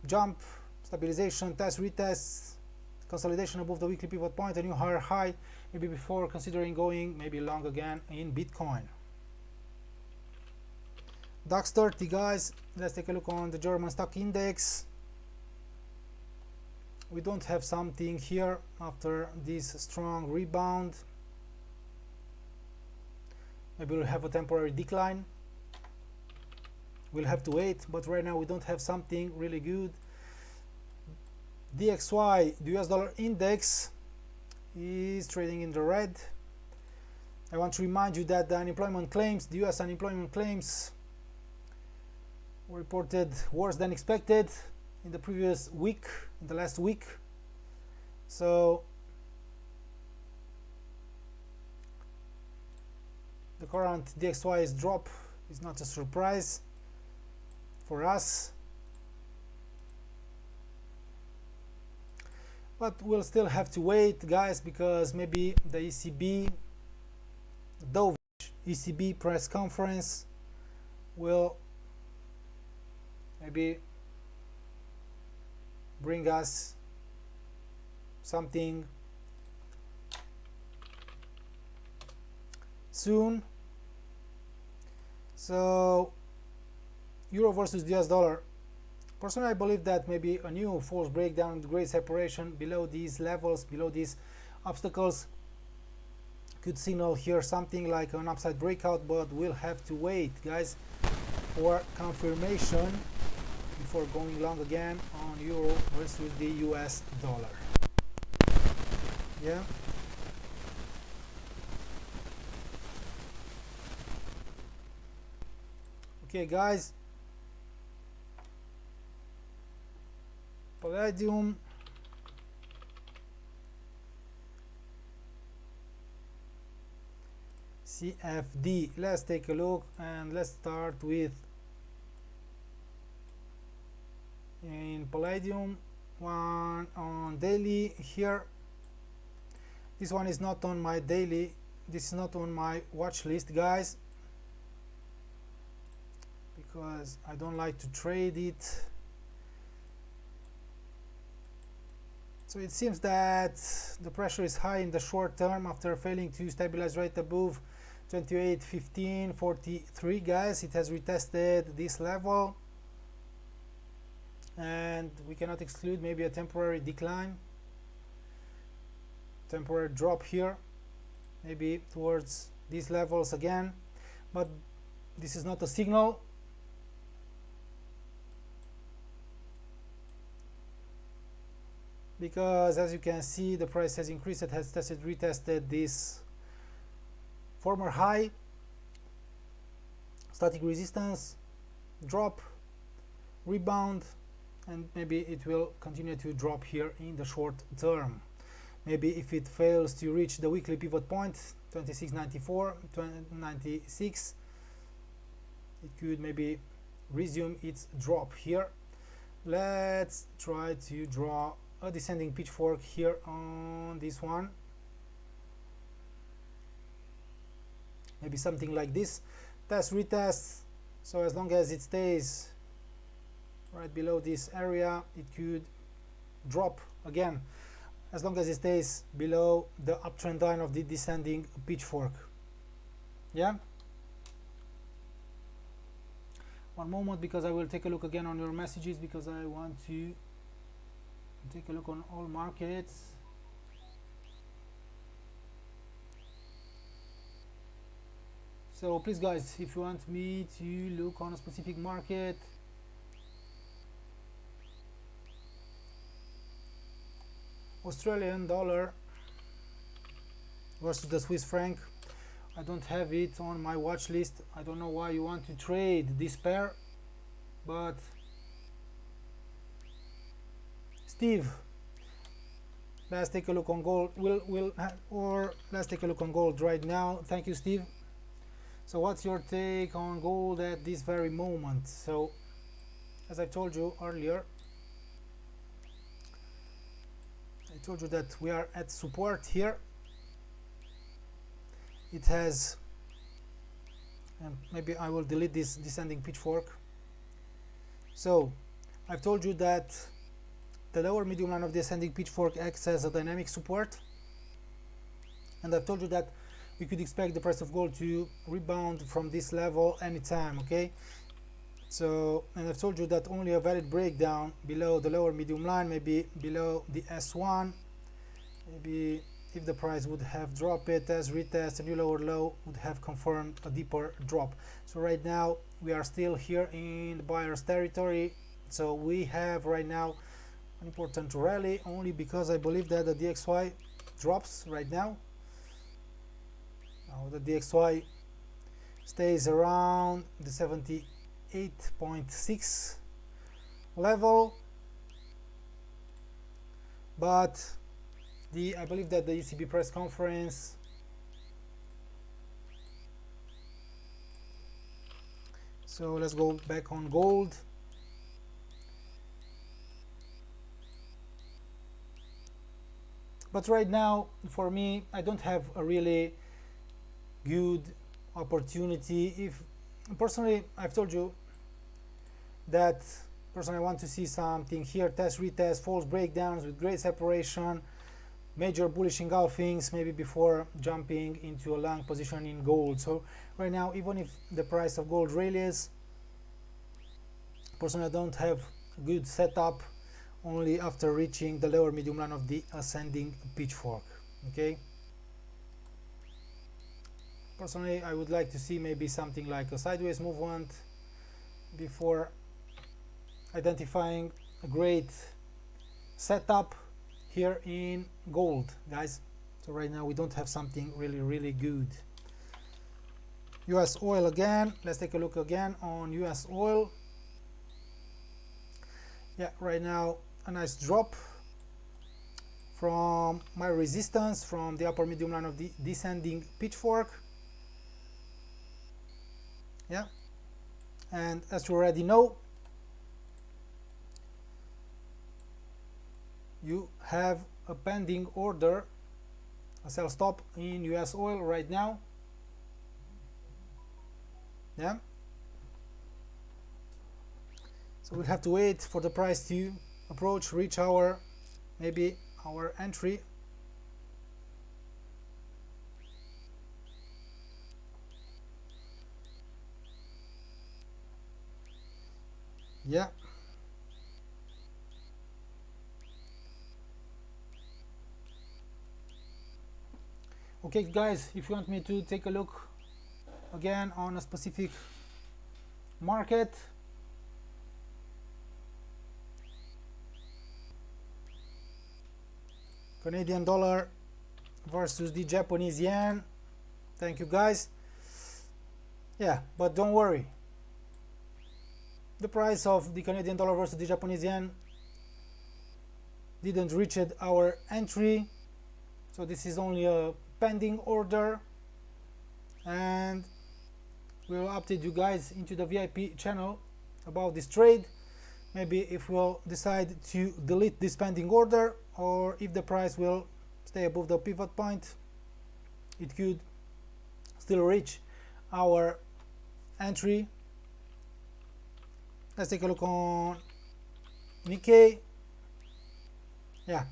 jump, stabilization, test, retest, consolidation above the weekly pivot point, a new higher high, maybe before considering going maybe long again in Bitcoin. DAX 30, guys, let's take a look on the German stock index. We don't have something here after this strong rebound. Maybe we'll have a temporary decline. We'll have to wait, but right now we don't have something really good. DXY, the US dollar index, is trading in the red. I want to remind you that the unemployment claims, the US unemployment claims, were reported worse than expected in the previous week, in the last week. So the current DXY's drop is not a surprise for us, but we'll still have to wait, guys, because maybe the ECB, the ECB press conference will maybe bring us something soon. So euro versus the US dollar, personally I believe that maybe a new false breakdown, great separation below these levels, below these obstacles, could signal here something like an upside breakout, but we'll have to wait, guys, for confirmation before going long again on euro versus the US dollar. Yeah. Okay, guys, Palladium, CFD. Let's take a look, and let's start with in Palladium. one on daily here. This one is not on my daily, this is not on my watch list, guys, because I don't like to trade it. So it seems that the pressure is high in the short term after failing to stabilize right above 28.15.43, guys. It has retested this level and we cannot exclude maybe a temporary decline, temporary drop here, maybe towards these levels again, but this is not a signal. Because as you can see, the price has increased, it has retested this former high, static resistance, drop, rebound, and maybe it will continue to drop here in the short term. Maybe if it fails to reach the weekly pivot point 26.94, 96, it could maybe resume its drop here. Let's try to draw a descending pitchfork here on this one, maybe something like this, test retest. So as long as it stays right below this area, it could drop again, as long as it stays below the uptrend line of the descending pitchfork. Yeah, one moment, because I will take a look again on your messages, because I want to take a look on all markets. So please guys, if you want me to look on a specific market, Australian dollar versus the Swiss franc, I don't have it on my watch list. I don't know why you want to trade this pair, but Steve, let's take a look on gold. Let's take a look on gold right now. Thank you, Steve. So what's your take on gold at this very moment? So as I told you earlier, I told you that we are at support here. It has, and maybe I will delete this descending pitchfork. So I've told you that the lower medium line of the ascending pitchfork acts as a dynamic support, and I've told you that we could expect the price of gold to rebound from this level anytime. Okay, so, and I've told you that only a valid breakdown below the lower medium line, maybe below the S1, maybe if the price would have dropped it as retest, a new lower low would have confirmed a deeper drop. So right now we are still here in the buyer's territory, so we have right now an important rally, only because I believe that the DXY drops right now. Now the DXY stays around the 78.6 level, but I believe that the ECB press conference so let's go back on gold. But right now, for me, I don't have a really good opportunity. If personally, I've told you that personally I want to see something here, test, retest, false breakdowns with great separation, major bullish engulfings, maybe before jumping into a long position in gold. So right now, even if the price of gold rallies, personally I don't have a good setup, only after reaching the lower medium line of the ascending pitchfork. Okay, personally I would like to see maybe something like a sideways movement before identifying a great setup here in gold, guys. So right now we don't have something really good. US oil again, let's take a look again on US oil. Yeah, right now a nice drop from my resistance, from the upper medium line of the descending pitchfork. Yeah, and as you already know, you have a pending order, a sell stop in US oil right now. Yeah, so we'll have to wait for the price to reach our maybe our entry. Yeah, okay guys, if you want me to take a look again on a specific market, Canadian dollar versus the Japanese yen. Thank you guys. Yeah, but don't worry, the price of the Canadian dollar versus the Japanese yen didn't reach our entry, so this is only a pending order, and we'll update you guys into the VIP channel about this trade. Maybe if we'll decide to delete this pending order, or if the price will stay above the pivot point, it could still reach our entry. Let's take a look on Nikkei. Yeah,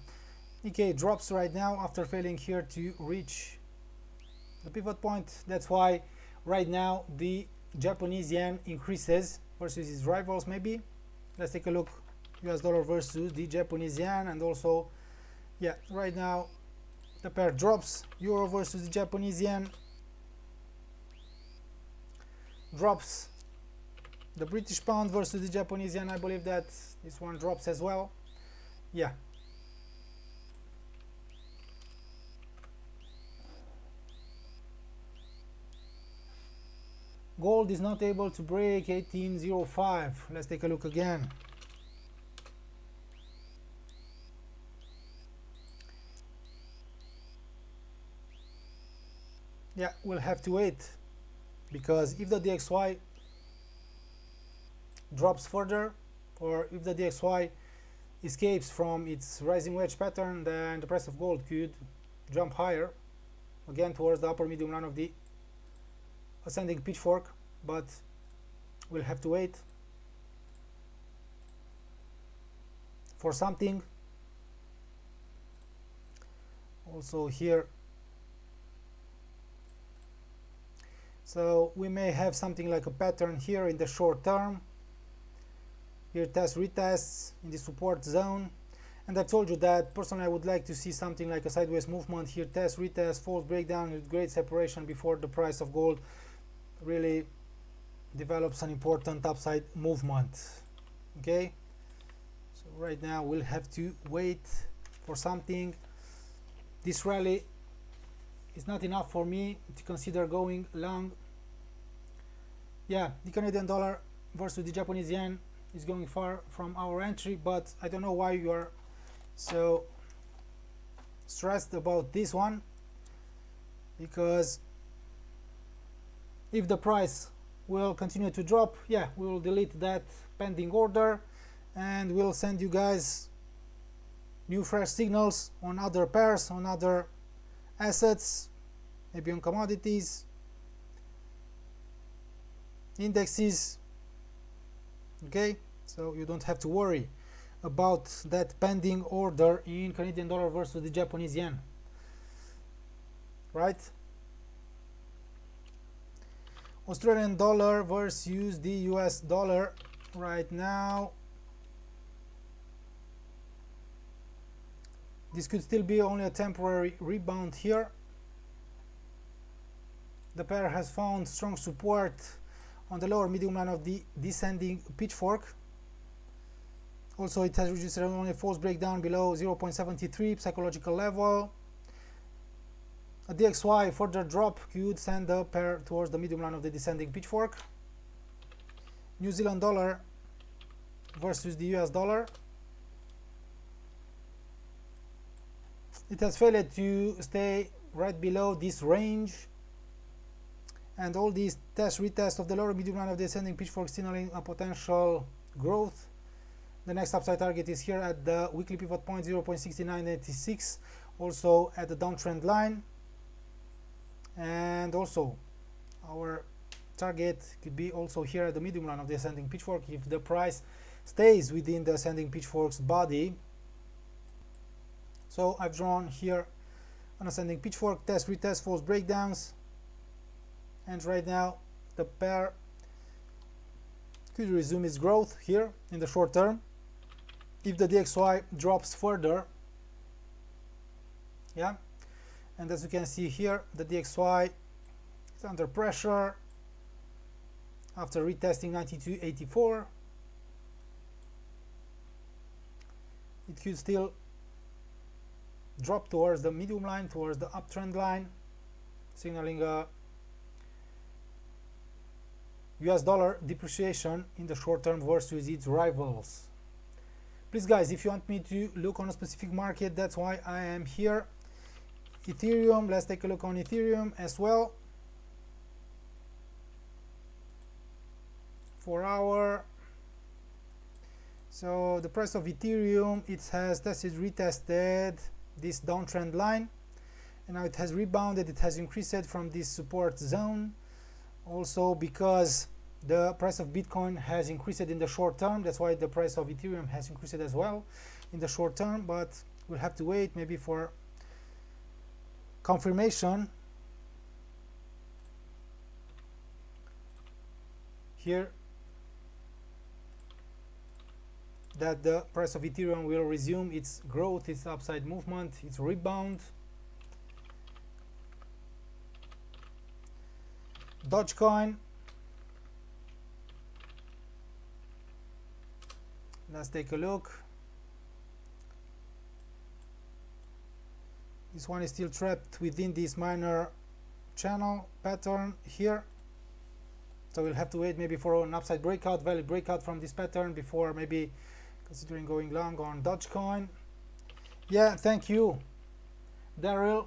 Nikkei drops right now after failing here to reach the pivot point. That's why right now the Japanese yen increases versus its rivals. Maybe let's take a look, US dollar versus the Japanese yen, and also yeah, right now the pair drops. Euro versus the Japanese yen drops. The British pound versus the Japanese yen, I believe that this one drops as well. Yeah, gold is not able to break 1805. Let's take a look again. Yeah, we'll have to wait, because if the DXY drops further, or if the DXY escapes from its rising wedge pattern, then the price of gold could jump higher again towards the upper medium line of the ascending pitchfork, but we'll have to wait for something. Also here, so we may have something like a pattern here in the short term. Here test retests in the support zone, and I've told you that personally I would like to see something like a sideways movement here, test retest, false breakdown with great separation before the price of gold really develops an important upside movement. Okay, so right now we'll have to wait for something. This rally is not enough for me to consider going long. Yeah, the Canadian dollar versus the Japanese yen is going far from our entry, but I don't know why you are so stressed about this one, because if the price will continue to drop, yeah, we will delete that pending order and we'll send you guys new fresh signals on other pairs, on other assets, maybe on commodities, indexes. Okay, so you don't have to worry about that pending order in Canadian dollar versus the Japanese yen, right? Australian dollar versus the US dollar right now. This could still be only a temporary rebound here. The pair has found strong support on the lower medium line of the descending pitchfork. Also, it has registered only a false breakdown below 0.73 psychological level. A DXY further drop could send the pair towards the medium line of the descending pitchfork. New Zealand dollar versus the US dollar. It has failed to stay right below this range, and all these test retests of the lower medium line of the ascending pitchfork signaling a potential growth The next upside target is here at the weekly pivot point 0.6986, also at the downtrend line, and also our target could be also here at the medium line of the ascending pitchfork if the price stays within the ascending pitchfork's body. So I've drawn here an ascending pitchfork, test, retest, false breakdowns, and right now the pair could resume its growth here in the short term if the DXY drops further. Yeah, and as you can see here, the DXY is under pressure after retesting 92.84. It could still drop towards the medium line, towards the uptrend line, signaling a US dollar depreciation in the short term versus its rivals. Please guys, if you want me to look on a specific market, that's why I am here. Ethereum, let's take a look on Ethereum as well. 4 hour. So the price of Ethereum, it has tested, retested this downtrend line, and now it has rebounded. It has increased from this support zone, also because the price of Bitcoin has increased in the short term. That's why the price of Ethereum has increased as well in the short term, but we'll have to wait maybe for confirmation. Here that the price of Ethereum will resume its growth, its upside movement, its rebound. Dogecoin, let's take a look. This one is still trapped within this minor channel pattern here, so we'll have to wait maybe for an upside breakout, valid breakout from this pattern before maybe considering going long on Dogecoin. Yeah, thank you, Daryl.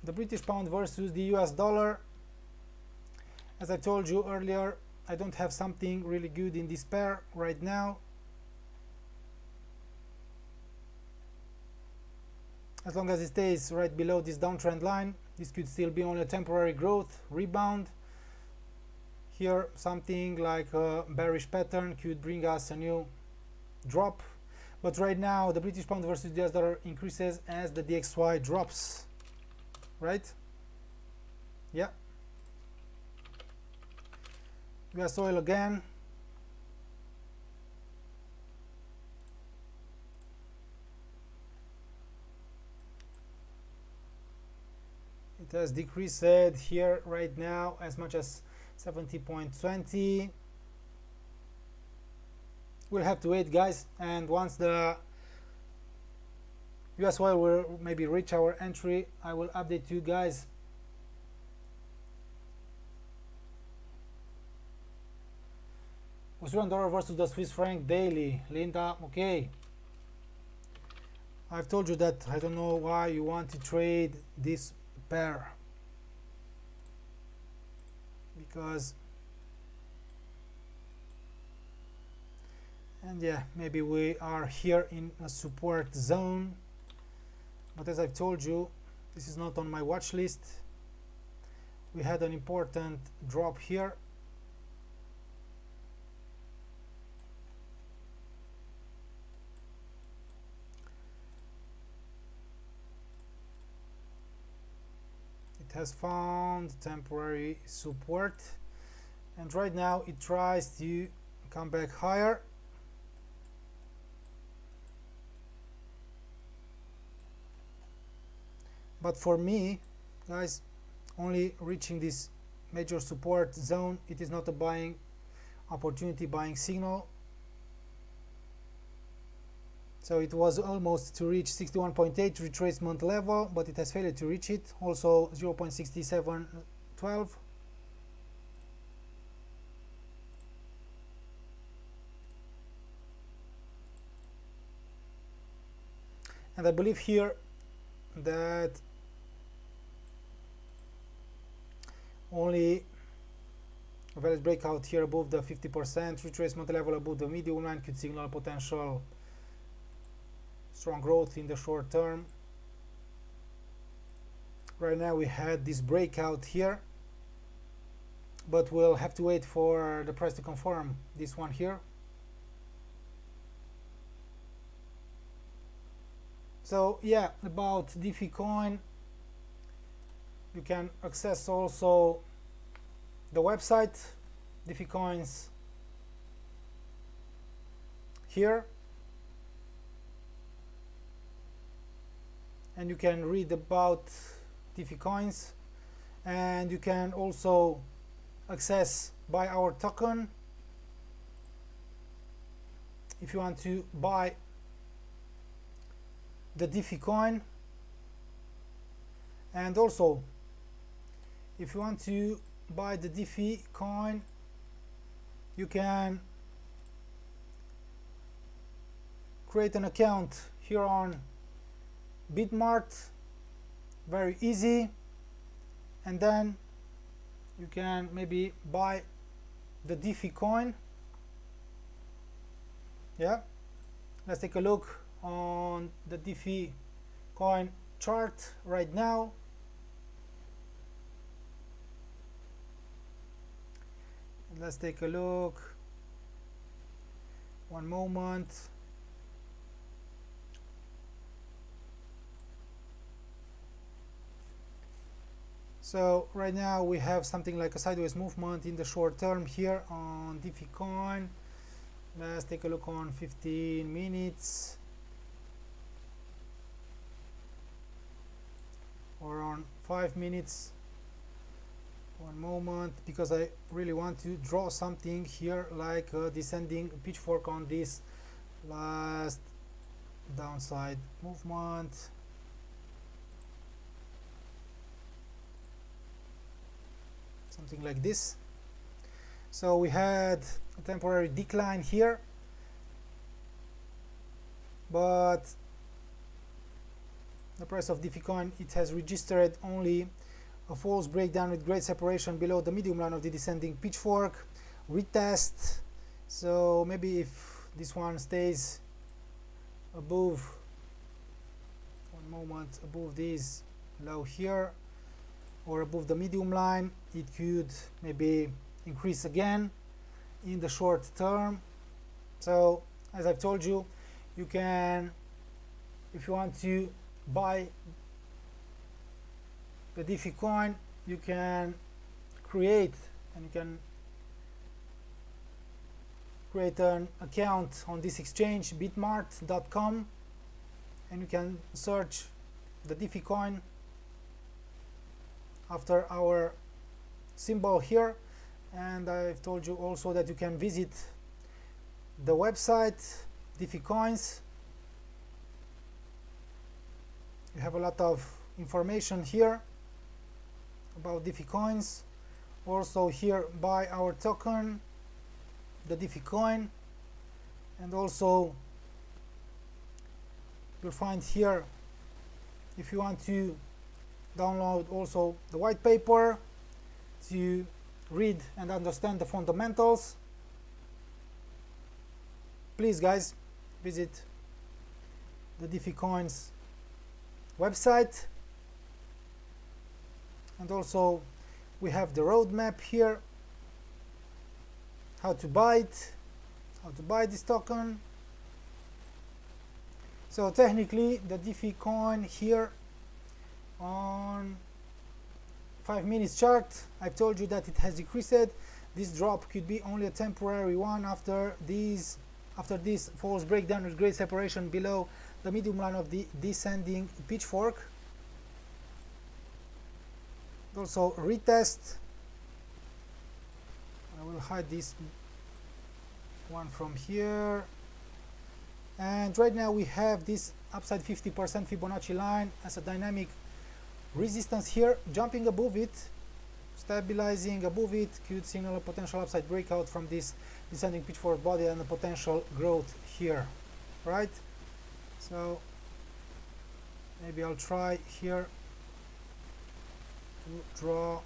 The British pound versus the US dollar. As I told you earlier, I don't have something really good in this pair right now. As long as it stays right below this downtrend line, this could still be only a temporary growth, rebound. Here, something like a bearish pattern could bring us a new drop. But right now, the British pound versus the US dollar increases as the DXY drops. Right? Yeah. US oil again. It has decreased here right now as much as 70.20. We'll have to wait, guys, and once the US oil will maybe reach our entry, I will update you guys. Australian dollar versus the Swiss franc daily. Linda, okay. I've told you that I don't know why you want to trade this pair, because and yeah, maybe we are here in a support zone, but as I've told you, this is not on my watch list. We had an important drop here. It has found temporary support, and right now it tries to come back higher. But for me, guys, only reaching this major support zone, it is not a buying opportunity, buying signal. So it was almost to reach 61.8 retracement level, but it has failed to reach it. Also 0.6712. And I believe here that only a valid breakout here above the 50% retracement level above the medium line could signal a potential strong growth in the short term. Right now we had this breakout here, but we'll have to wait for the price to confirm this one here. So yeah, about DeFi coin, you can access also the website DeFi coins here, and you can read about DeFi coins, and you can also access buy our token if you want to buy the DeFi coin. And also if you want to buy the DeFi coin, you can create an account here on Bitmart, very easy, and then you can maybe buy the DeFi coin. Yeah, let's take a look on the DeFi coin chart right now. Let's take a look, one moment. So right now we have something like a sideways movement in the short term here on DeFi coin. Let's take a look on 15 minutes or on 5 minutes. One moment, because I really want to draw something here like a descending pitchfork on this last downside movement. Something like this. So we had a temporary decline here, but the price of DeFi coin, it has registered only a false breakdown with great separation below the medium line of the descending pitchfork retest. So maybe if this one stays above, one moment, above this low here or above the medium line, it could maybe increase again in the short term. So as I've told you, you can, if you want to buy the DeFi coin, you can create an account on this exchange, bitmart.com, and you can search the DeFi coin after our symbol here. And I've told you also that you can visit the website DeFi coins. You have a lot of information here about DeFi coins. Also here buy our token, the DeFi coin, and also you'll find here, if you want to download also the white paper to read and understand the fundamentals, please guys visit the DeFi coins website. And also we have the roadmap here, how to buy it, how to buy this token. So technically the DeFi coin here on 5 minutes chart, I've told you that it has decreased. This drop could be only a temporary one after this false breakdown with great separation below the medium line of the descending pitchfork. Also retest. I will hide this one from here. And right now we have this upside 50% Fibonacci line as a dynamic resistance here, jumping above it, stabilizing above it, could signal a potential upside breakout from this descending pitchfork body and a potential growth here, right? So maybe I'll try here to draw,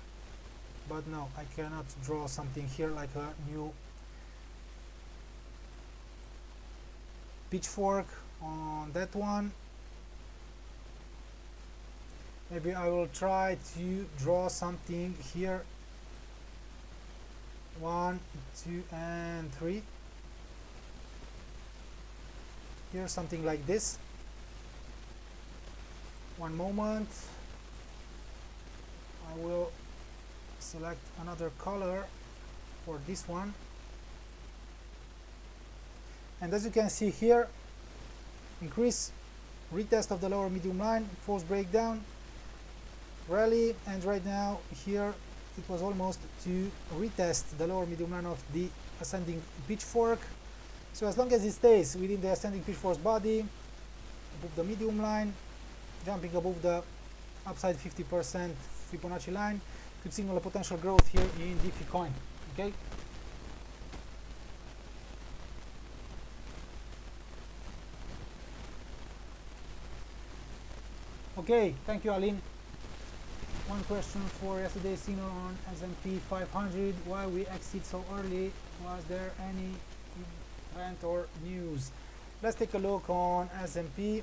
but no, I cannot draw something here like a new pitchfork on that one. Maybe I will try to draw something here. 1, 2 and 3. Here something like this. One moment. I will select another color for this one. And as you can see here, increase, retest of the lower medium line, false breakdown, rally, and right now here it was almost to retest the lower medium line of the ascending pitchfork. So as long as it stays within the ascending pitchfork body, above the medium line, jumping above the upside 50% Fibonacci line, could signal a potential growth here in DeFi coin. Okay. Okay, thank you, Aline. One question for yesterday's signal on S&P 500. Why we exit so early? Was there any event or news? Let's take a look on S&P.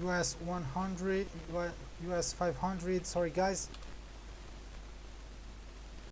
US 100, US 500. Sorry, guys.